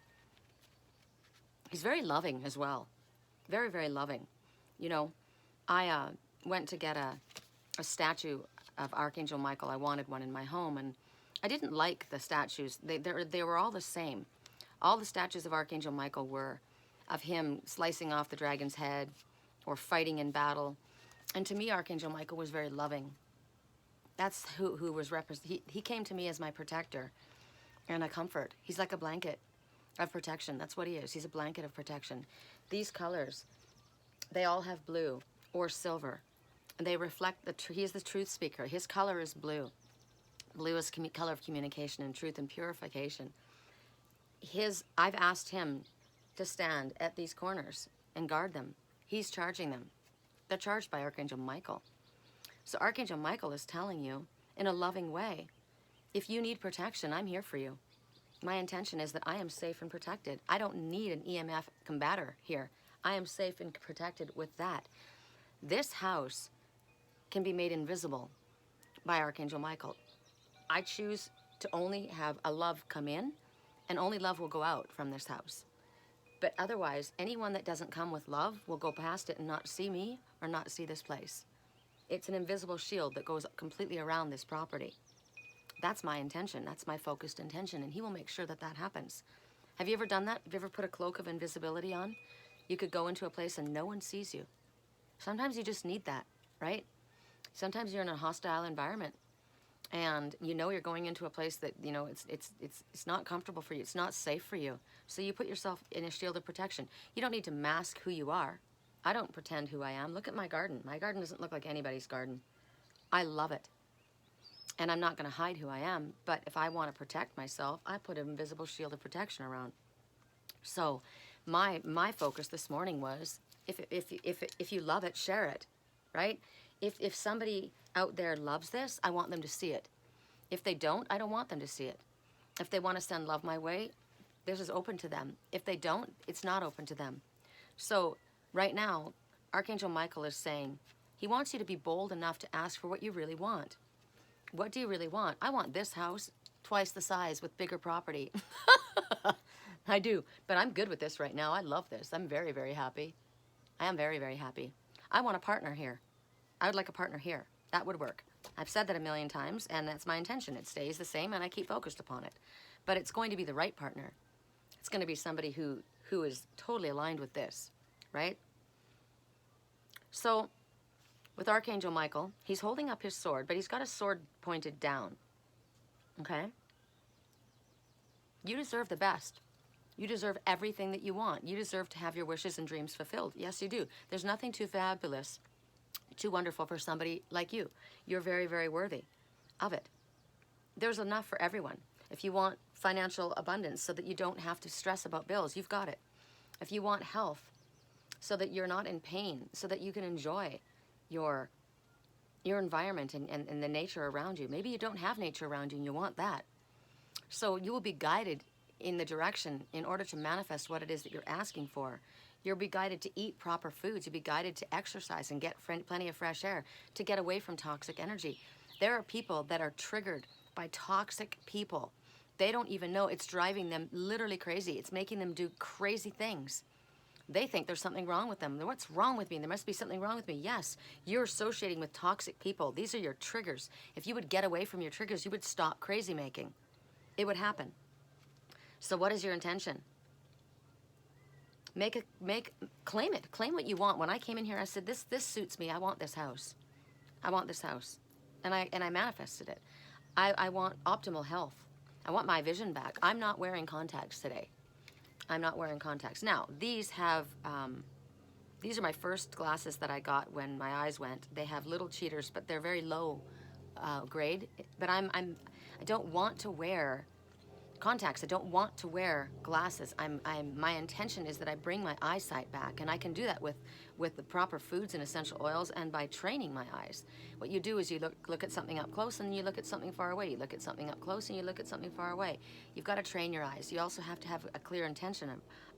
He's very loving as well. Very, very loving. You know, I went to get a statue of Archangel Michael. I wanted one in my home, and I didn't like the statues. They were all the same. All the statues of Archangel Michael were of him slicing off the dragon's head or fighting in battle. And to me, Archangel Michael was very loving. That's who was represented. He came to me as my protector and a comfort. He's like a blanket of protection. That's what he is. He's a blanket of protection. These colors, they all have blue or silver. And they reflect he is the truth speaker. His color is blue. Blue is color of communication and truth and purification. I've asked him to stand at these corners and guard them. He's charging them. They're charged by Archangel Michael. So Archangel Michael is telling you in a loving way, if you need protection, I'm here for you. My intention is that I am safe and protected. I don't need an EMF combator here. I am safe and protected with that. This house can be made invisible by Archangel Michael. I choose to only have a love come in, and only love will go out from this house. But otherwise, anyone that doesn't come with love will go past it and not see me or not see this place. It's an invisible shield that goes completely around this property. That's my intention. That's my focused intention, and he will make sure that that happens. Have you ever done that? Have you ever put a cloak of invisibility on? You could go into a place and no one sees you. Sometimes you just need that, right? Sometimes you're in a hostile environment and you know you're going into a place that, you know, it's not comfortable for you. It's not safe for you. So you put yourself in a shield of protection. You don't need to mask who you are. I don't pretend who I am. Look at my garden. My garden doesn't look like anybody's garden. I love it. And I'm not going to hide who I am, but if I want to protect myself, I put an invisible shield of protection around. So my focus this morning was, if you love it, share it, right? If somebody out there loves this, I want them to see it. If they don't, I don't want them to see it. If they want to send love my way, this is open to them. If they don't, it's not open to them. So right now, Archangel Michael is saying, he wants you to be bold enough to ask for what you really want. What do you really want? I want this house twice the size with bigger property. I do, but I'm good with this right now. I love this. I'm very, very happy. I am very, very happy. I want a partner here. I would like a partner here. That would work. I've said that a million times, and that's my intention. It stays the same, and I keep focused upon it. But it's going to be the right partner. It's going to be somebody who is totally aligned with this, right? So with Archangel Michael, he's holding up his sword, but he's got his sword pointed down, okay? You deserve the best. You deserve everything that you want. You deserve to have your wishes and dreams fulfilled. Yes, you do. There's nothing too fabulous, too wonderful for somebody like you. You're very, very worthy of it. There's enough for everyone. If you want financial abundance so that you don't have to stress about bills, you've got it. If you want health so that you're not in pain, so that you can enjoy your environment and the nature around you. Maybe you don't have nature around you and you want that. So you will be guided in the direction in order to manifest what it is that you're asking for. You'll be guided to eat proper foods. You'll be guided to exercise and get plenty of fresh air, to get away from toxic energy. There are people that are triggered by toxic people. They don't even know. It's driving them literally crazy. It's making them do crazy things. They think there's something wrong with them. What's wrong with me? There must be something wrong with me. Yes, you're associating with toxic people. These are your triggers. If you would get away from your triggers, you would stop crazy making. It would happen. So what is your intention? Claim it. Claim what you want. When I came in here, I said, this suits me. I want this house. I want this house. And I manifested it. I want optimal health. I want my vision back. I'm not wearing contacts today. I'm not wearing contacts. Now, these are my first glasses that I got when my eyes went. They have little cheaters, but they're very low grade. But I don't want to wear contacts. I don't want to wear glasses. My intention is that I bring my eyesight back, and I can do that with the proper foods and essential oils and by training my eyes. What you do is you look at something up close and you look at something far away. You look at something up close and you look at something far away. You've got to train your eyes. You also have to have a clear intention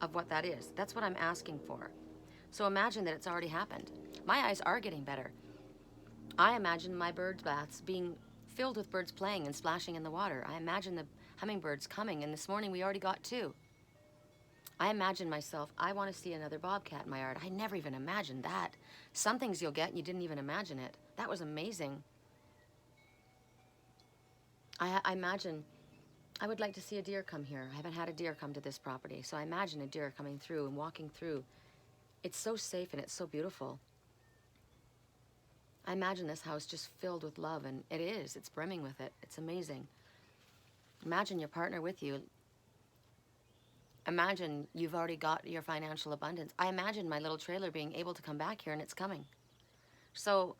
of what that is. That's what I'm asking for. So imagine that it's already happened. My eyes are getting better. I imagine my bird baths being filled with birds playing and splashing in the water. I imagine the hummingbirds coming, and this morning we already got 2. I imagine myself, I want to see another bobcat in my yard. I never even imagined that. Some things you'll get and you didn't even imagine it. That was amazing. I imagine, I would like to see a deer come here. I haven't had a deer come to this property, so I imagine a deer coming through and walking through. It's so safe and it's so beautiful. I imagine this house just filled with love, and it is. It's brimming with it. It's amazing. Imagine your partner with you. Imagine you've already got your financial abundance. I imagine my little trailer being able to come back here, and it's coming. So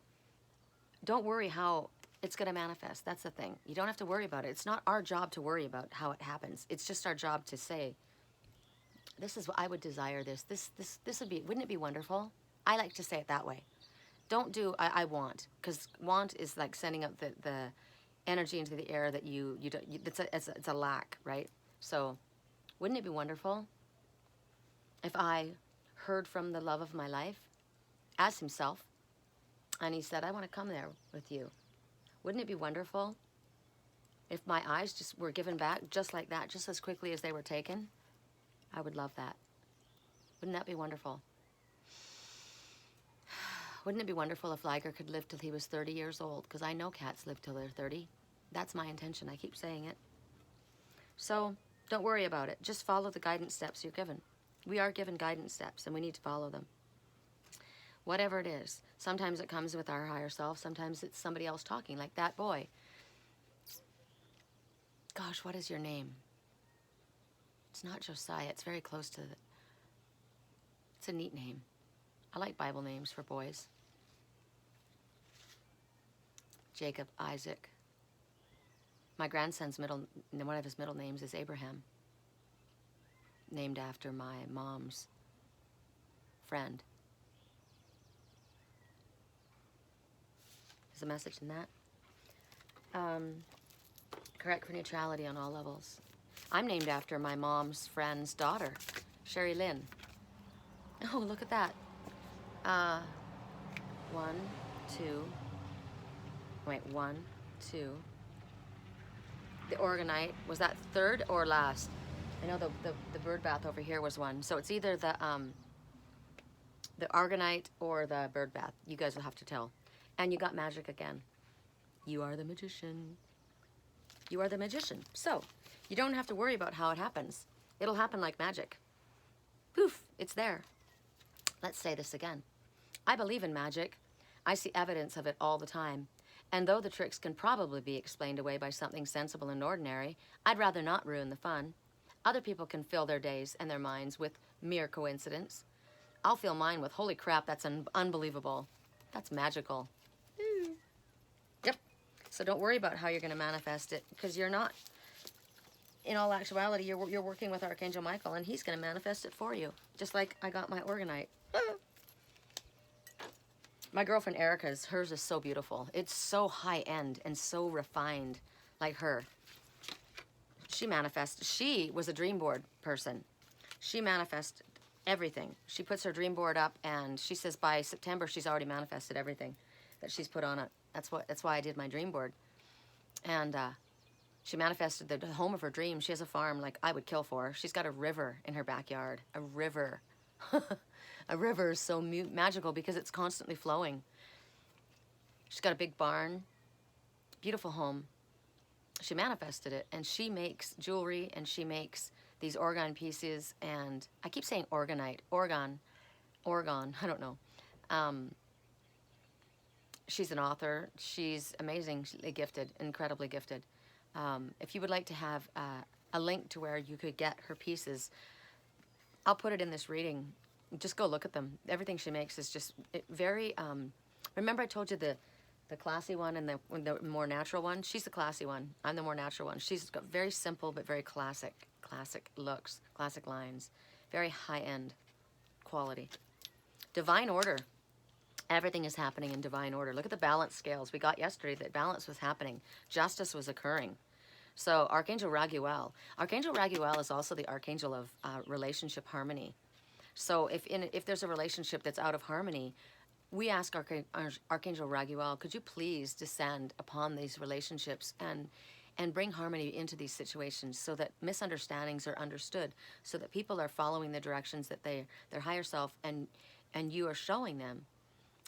don't worry how it's going to manifest. That's the thing. You don't have to worry about it. It's not our job to worry about how it happens. It's just our job to say, this is what I would desire this would be, wouldn't it be wonderful? I like to say it that way. Don't do I want, because want is like sending up the energy into the air that it's a lack, right? So wouldn't it be wonderful if I heard from the love of my life as himself, and he said, I want to come there with you? Wouldn't it be wonderful if my eyes just were given back just like that, just as quickly as they were taken? I would love that. Wouldn't that be wonderful? Wouldn't it be wonderful if Liger could live till he was 30 years old? Because I know cats live till they're 30. That's my intention. I keep saying it. So don't worry about it. Just follow the guidance steps you're given. We are given guidance steps, and we need to follow them. Whatever it is. Sometimes it comes with our higher self. Sometimes it's somebody else talking, like that boy. Gosh, what is your name? It's not Josiah. It's very close to it. It's a neat name. I like Bible names for boys. Jacob, Isaac. My grandson's one of his middle names is Abraham, named after my mom's friend. There's a message in that. Correct for neutrality on all levels. I'm named after my mom's friend's daughter, Sherry Lynn. Oh, look at that. 1, 2. Wait, 1, 2. The Orgonite, was that third or last? I know the bird bath over here was one. So it's either the Orgonite or the bird bath. You guys will have to tell. And you got magic again. You are the magician. You are the magician. So you don't have to worry about how it happens. It'll happen like magic. Poof, it's there. Let's say this again. I believe in magic. I see evidence of it all the time. And though the tricks can probably be explained away by something sensible and ordinary, I'd rather not ruin the fun. Other people can fill their days and their minds with mere coincidence. I'll fill mine with, holy crap, that's unbelievable. That's magical. Yep. So don't worry about how you're going to manifest it, because you're not. In all actuality, you're working with Archangel Michael, and he's going to manifest it for you. Just like I got my Orgonite. My girlfriend Erica's, hers is so beautiful. It's so high-end and so refined, like her. She was a dream board person. She manifested everything. She puts her dream board up, and she says by September she's already manifested everything that she's put on it. That's why I did my dream board. And she manifested the home of her dreams. She has a farm like I would kill for. She's got a river in her backyard. A river. A river is so magical because it's constantly flowing. She's got a big barn. Beautiful home. She manifested it, and she makes jewelry, and she makes these orgone pieces, and I keep saying Orgonite. Orgon, I don't know. She's an author. She's amazingly gifted, incredibly gifted. If you would like to have a link to where you could get her pieces, I'll put it in this reading. Just go look at them. Everything she makes is just very, remember I told you the classy one and the more natural one? She's the classy one. I'm the more natural one. She's got very simple but very classic looks, classic lines, very high-end quality. Divine order. Everything is happening in divine order. Look at the balance scales. We got yesterday that balance was happening. Justice was occurring. So Archangel Raguel. Archangel Raguel is also the archangel of relationship harmony. So if there's a relationship that's out of harmony, we ask Archangel Raguel, could you please descend upon these relationships and bring harmony into these situations so that misunderstandings are understood, so that people are following the directions that their higher self and you are showing them,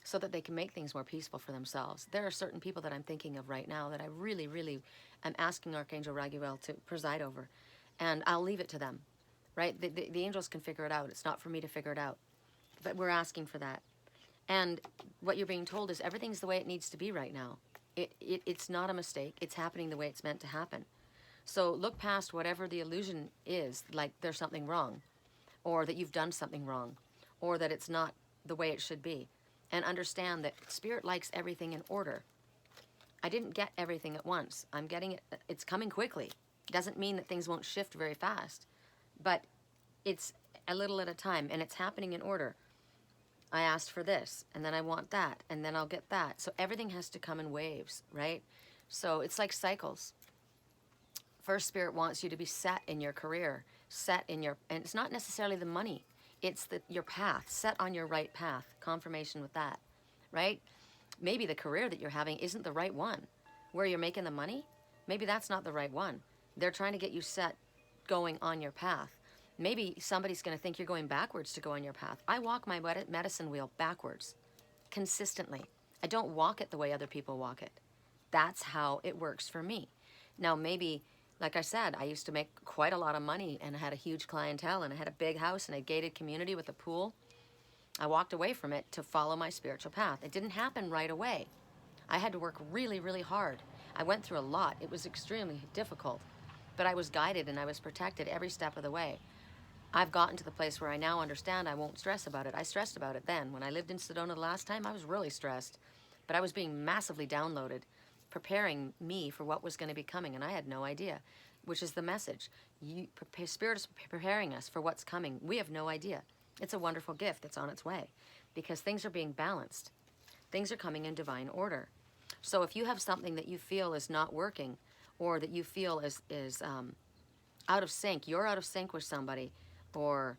so that they can make things more peaceful for themselves. There are certain people that I'm thinking of right now that I really, really am asking Archangel Raguel to preside over, and I'll leave it to them. Right? The angels can figure it out. It's not for me to figure it out. But we're asking for that. And what you're being told is everything's the way it needs to be right now. It's not a mistake. It's happening the way it's meant to happen. So look past whatever the illusion is, like there's something wrong, or that you've done something wrong, or that it's not the way it should be. And understand that Spirit likes everything in order. I didn't get everything at once. I'm getting it. It's coming quickly. Doesn't mean that things won't shift very fast. But it's a little at a time, and it's happening in order. I asked for this, and then I want that, and then I'll get that. So everything has to come in waves, right? So it's like cycles. First, Spirit wants you to be set in your career, set in your, and it's not necessarily the money, it's your path, set on your right path, confirmation with that, right? Maybe the career that you're having isn't the right one. Where you're making the money, maybe that's not the right one. They're trying to get you set going on your path. Maybe somebody's going to think you're going backwards to go on your path. I walk my medicine wheel backwards, consistently. I don't walk it the way other people walk it. That's how it works for me. Now, maybe, like I said, I used to make quite a lot of money and I had a huge clientele and I had a big house and a gated community with a pool. I walked away from it to follow my spiritual path. It didn't happen right away. I had to work really, really hard. I went through a lot. It was extremely difficult, but I was guided and I was protected every step of the way. I've gotten to the place where I now understand I won't stress about it. I stressed about it then. When I lived in Sedona the last time, I was really stressed, but I was being massively downloaded, preparing me for what was going to be coming, and I had no idea, which is the message. Spirit is preparing us for what's coming. We have no idea. It's a wonderful gift that's on its way because things are being balanced. Things are coming in divine order. So if you have something that you feel is not working or that you feel is out of sync, you're out of sync with somebody, or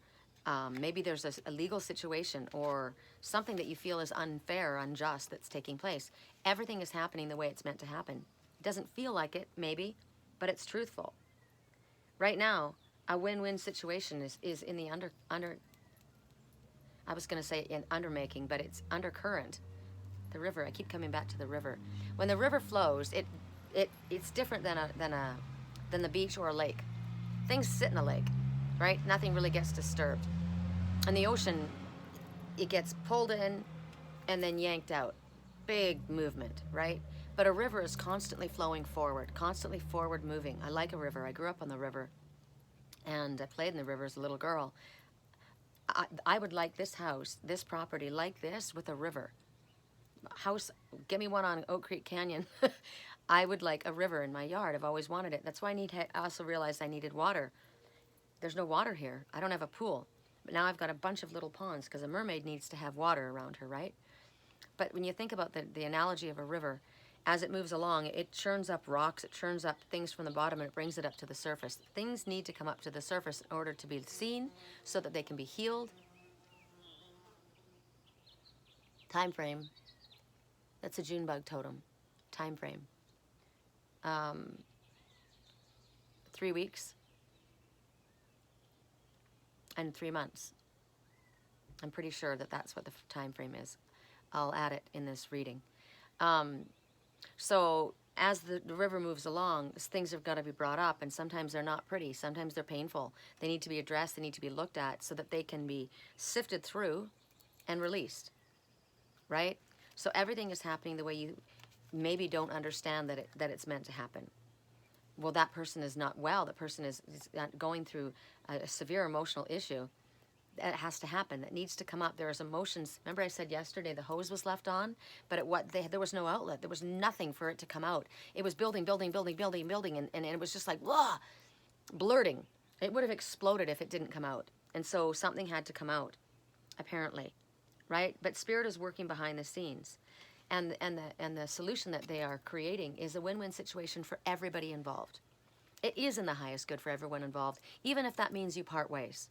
maybe there's a legal situation or something that you feel is unfair, unjust that's taking place. Everything is happening the way it's meant to happen. It doesn't feel like it, maybe, but it's truthful. Right now, a win-win situation is in the I was going to say in undermaking, but it's undercurrent. The river, I keep coming back to the river. When the river flows, it's different than the beach or a lake. Things sit in a lake, right? Nothing really gets disturbed. And the ocean, it gets pulled in and then yanked out. Big movement, right? But a river is constantly flowing forward, constantly forward moving. I like a river. I grew up on the river and I played in the river as a little girl. I would like this house, this property like this with a river. House, get me one on Oak Creek Canyon. I would like a river in my yard. I've always wanted it. That's why I also realized I needed water. There's no water here. I don't have a pool. But now I've got a bunch of little ponds because a mermaid needs to have water around her, right? But when you think about the analogy of a river, as it moves along, it churns up rocks, it churns up things from the bottom, and it brings it up to the surface. Things need to come up to the surface in order to be seen so that they can be healed. Time frame. That's a June bug totem. Time frame. 3 weeks and 3 months. I'm pretty sure that that's what the time frame is. I'll add it in this reading. So as the river moves along, things have got to be brought up, and sometimes they're not pretty. Sometimes they're painful. They need to be addressed. They need to be looked at so that they can be sifted through and released, right? So everything is happening the way you maybe don't understand that it's meant to happen. Well, that person is not well. That person is going through a severe emotional issue. That has to happen. That needs to come up. There's emotions. Remember I said yesterday the hose was left on, but there was no outlet. There was nothing for it to come out. It was building, and it was just like, blah, blurting. It would have exploded if it didn't come out. And so something had to come out, apparently, right? But Spirit is working behind the scenes. And the solution that they are creating is a win-win situation for everybody involved. It is in the highest good for everyone involved, even if that means you part ways.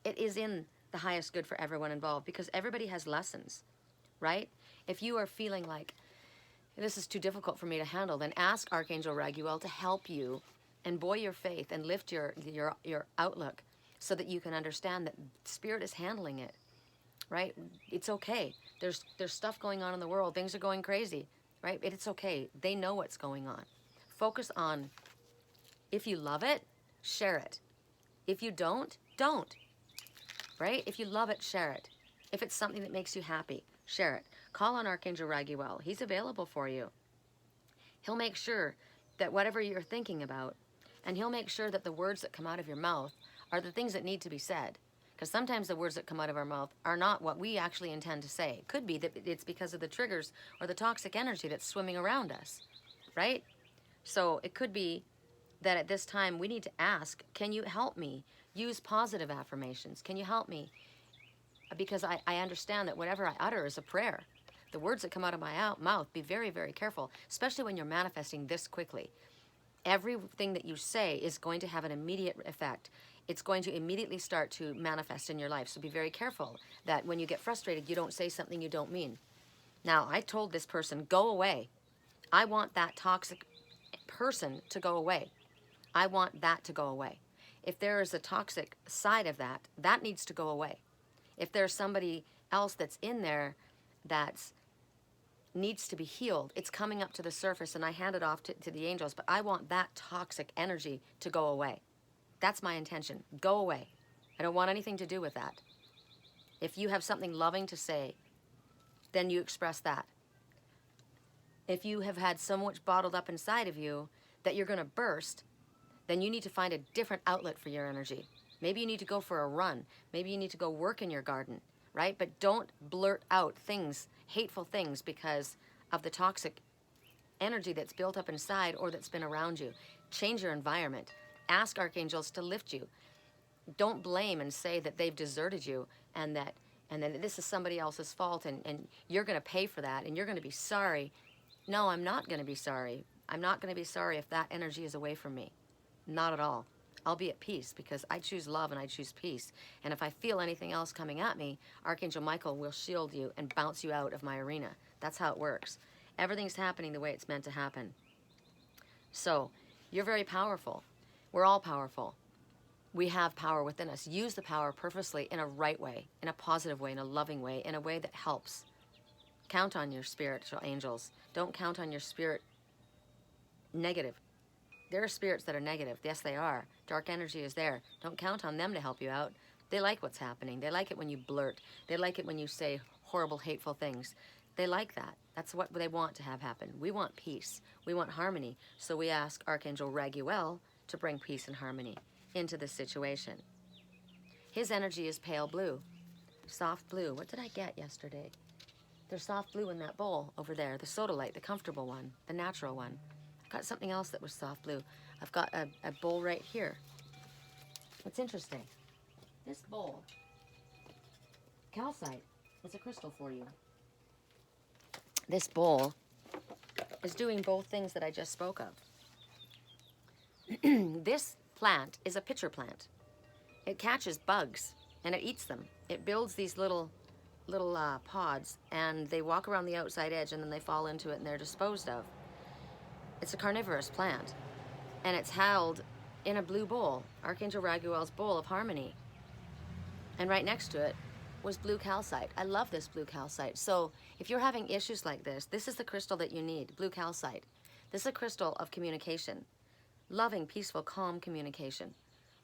It is in the highest good for everyone involved because everybody has lessons, right? If you are feeling like this is too difficult for me to handle, then ask Archangel Raguel to help you and buoy your faith and lift your outlook so that you can understand that Spirit is handling it, right? It's okay. There's stuff going on in the world. Things are going crazy, right? It's okay. They know what's going on. Focus on, if you love it, share it. If you don't. Right? If you love it, share it. If it's something that makes you happy, share it. Call on Archangel Raguel. He's available for you. He'll make sure that whatever you're thinking about, and he'll make sure that the words that come out of your mouth are the things that need to be said. Because sometimes the words that come out of our mouth are not what we actually intend to say. It could be that it's because of the triggers or the toxic energy that's swimming around us, right? So it could be that at this time we need to ask, can you help me? Use positive affirmations. Can you help me? Because I understand that whatever I utter is a prayer. The words that come out of my mouth, be very, very careful, especially when you're manifesting this quickly. Everything that you say is going to have an immediate effect. It's going to immediately start to manifest in your life. So be very careful that when you get frustrated, you don't say something you don't mean. Now, I told this person, go away. I want that toxic person to go away. I want that to go away. If there is a toxic side of that, that needs to go away. If there's somebody else that's in there that needs to be healed, it's coming up to the surface, and I hand it off to the angels, but I want that toxic energy to go away. That's my intention. Go away. I don't want anything to do with that. If you have something loving to say, then you express that. If you have had so much bottled up inside of you that you're going to burst, then you need to find a different outlet for your energy. Maybe you need to go for a run. Maybe you need to go work in your garden, right? But don't blurt out things, hateful things, because of the toxic energy that's built up inside or that's been around you. Change your environment. Ask archangels to lift you. Don't blame and say that they've deserted you and that this is somebody else's fault and you're going to pay for that and you're going to be sorry. No, I'm not going to be sorry. I'm not going to be sorry if that energy is away from me. Not at all. I'll be at peace because I choose love and I choose peace. And if I feel anything else coming at me, Archangel Michael will shield you and bounce you out of my arena. That's how it works. Everything's happening the way it's meant to happen. So, you're very powerful. We're all powerful. We have power within us. Use the power purposely in a right way, in a positive way, in a loving way, in a way that helps. Count on your spiritual angels. Don't count on your spirit negative. There are spirits that are negative. Yes, they are. Dark energy is there. Don't count on them to help you out. They like what's happening. They like it when you blurt. They like it when you say horrible, hateful things. They like that. That's what they want to have happen. We want peace. We want harmony. So we ask Archangel Raguel to bring peace and harmony into this situation. His energy is pale blue, soft blue. What did I get yesterday? There's soft blue in that bowl over there, the sodalite, the comfortable one, the natural one. I've got something else that was soft blue. I've got a bowl right here. What's interesting, this bowl, calcite, is a crystal for you. This bowl is doing both things that I just spoke of. This plant is a pitcher plant. It catches bugs and it eats them. It builds these little pods and they walk around the outside edge and then they fall into it and they're disposed of. It's a carnivorous plant and it's held in a blue bowl, Archangel Raguel's bowl of harmony. And right next to it was blue calcite. I love this blue calcite. So if you're having issues like this is the crystal that you need, blue calcite. This is a crystal of communication. Loving, peaceful, calm communication.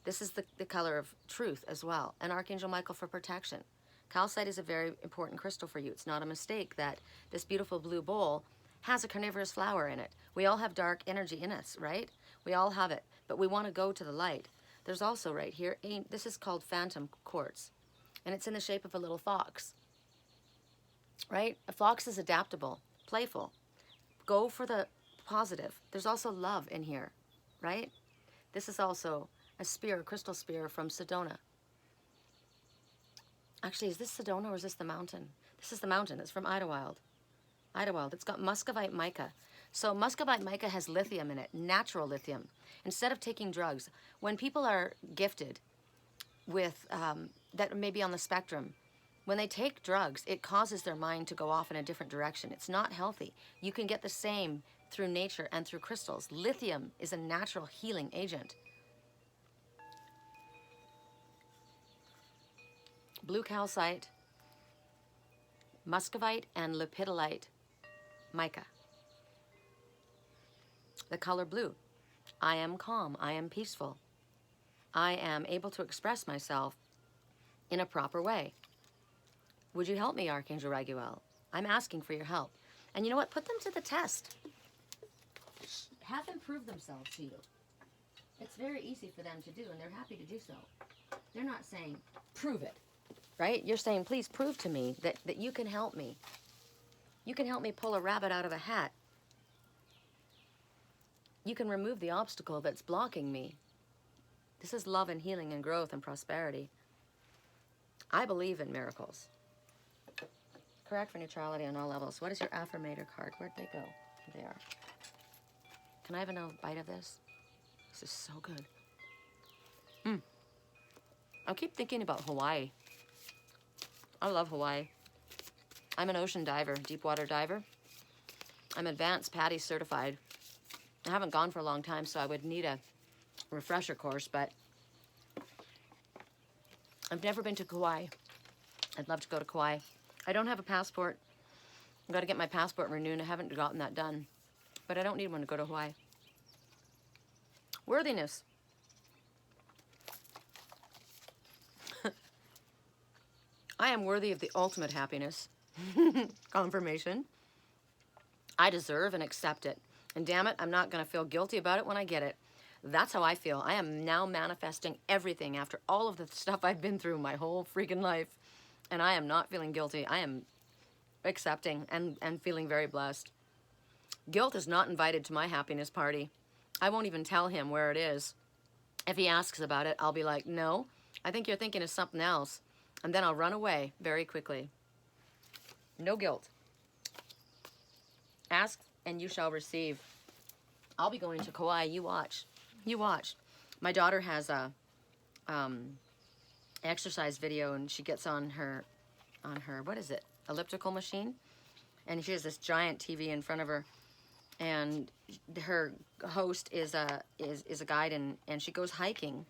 This is the color of truth as well. And Archangel Michael for protection. Calcite is a very important crystal for you. It's not a mistake that this beautiful blue bowl has a carnivorous flower in it. We all have dark energy in us, right? We all have it, but we want to go to the light. There's also right here, this is called phantom quartz, and it's in the shape of a little fox, right? A fox is adaptable, playful. Go for the positive. There's also love in here, right? This is also a spear, a crystal spear from Sedona. Actually, is this Sedona or is this the mountain? This is the mountain. It's from Idlewild. Idlewild. It's got Muscovite mica. So Muscovite mica has lithium in it, natural lithium. Instead of taking drugs, when people are gifted with, that may be on the spectrum, when they take drugs, it causes their mind to go off in a different direction. It's not healthy. You can get the same through nature and through crystals. Lithium is a natural healing agent. Blue calcite, Muscovite, and Lepidolite mica. The color blue. I am calm. I am peaceful. I am able to express myself in a proper way. Would you help me, Archangel Raguel? I'm asking for your help. And you know what? Put them to the test. Have them prove themselves to you. It's very easy for them to do, and they're happy to do so. They're not saying, prove it. Right? You're saying, please prove to me that you can help me. You can help me pull a rabbit out of a hat. You can remove the obstacle that's blocking me. This is love and healing and growth and prosperity. I believe in miracles. Correct for neutrality on all levels. What is your affirmator card? Where'd they go? There they are. Can I have another bite of this? This is so good. I keep thinking about Hawaii. I love Hawaii. I'm an ocean diver, deep water diver. I'm advanced PADI certified. I haven't gone for a long time, so I would need a refresher course, but I've never been to Kauai. I'd love to go to Kauai. I don't have a passport. I've got to get my passport renewed. I haven't gotten that done, but I don't need one to go to Hawaii. Worthiness. I am worthy of the ultimate happiness. Confirmation. I deserve and accept it. And damn it, I'm not going to feel guilty about it when I get it. That's how I feel. I am now manifesting everything after all of the stuff I've been through my whole freaking life. And I am not feeling guilty. I am accepting and feeling very blessed. Guilt is not invited to my happiness party. I won't even tell him where it is. If he asks about it, I'll be like, no, I think you're thinking of something else. And then I'll run away very quickly. No guilt. Ask and you shall receive. I'll be going to Kauai. You watch. You watch. My daughter has a exercise video, and she gets on her what is it? Elliptical machine, and she has this giant TV in front of her, and her host is a guide, and she goes hiking,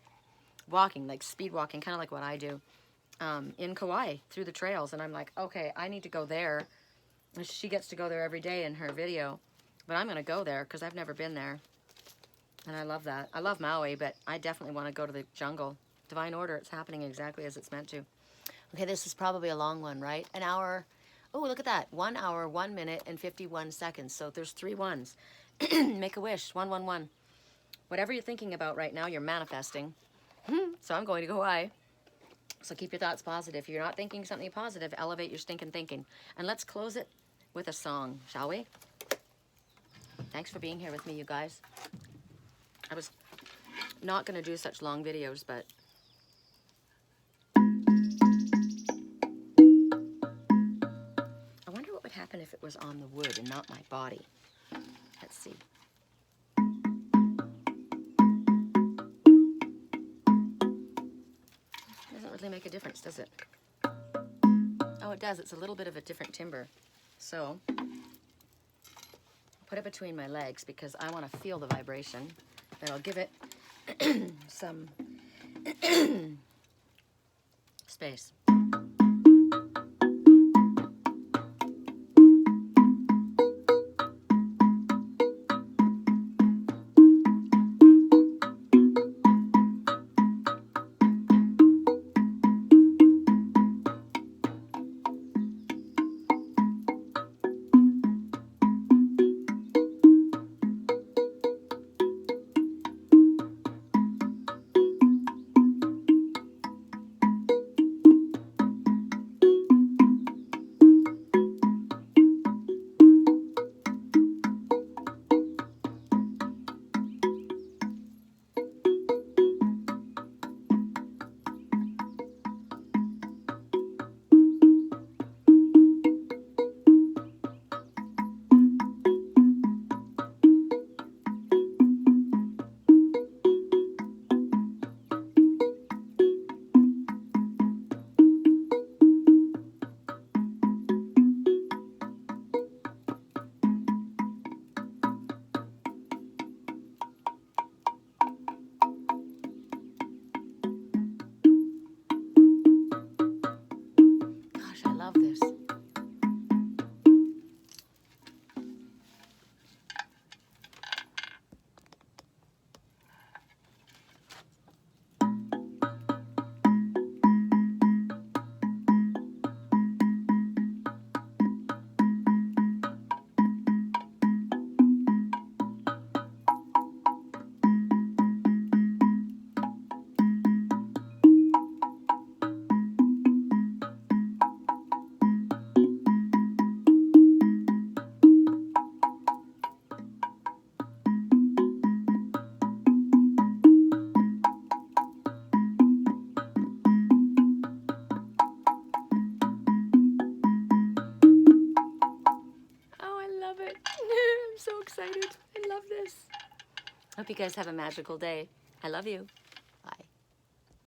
walking, like speed walking, kind of like what I do, in Kauai through the trails. And I'm like, okay, I need to go there. And she gets to go there every day in her video, but I'm gonna go there because I've never been there, and I love that. I love Maui, but I definitely want to go to the jungle. Divine order. It's happening exactly as it's meant to. Okay, this is probably a long one, right? An hour. Oh, look at that. 1 hour, 1 minute, and 51 seconds. So there's 3 ones. Make a wish. 111. Whatever you're thinking about right now, you're manifesting. So I'm going to Hawaii. So keep your thoughts positive. If you're not thinking something positive, elevate your stinking thinking. And let's close it with a song, shall we? Thanks for being here with me, you guys. I was not going to do such long videos, but I wonder what would happen if it was on the wood and not my body. Let's see. Doesn't really make a difference, does it? Oh, it does. It's a little bit of a different timber. So, put it between my legs because I want to feel the vibration. Then I'll give it some space. hope you guys have a magical day. I love you.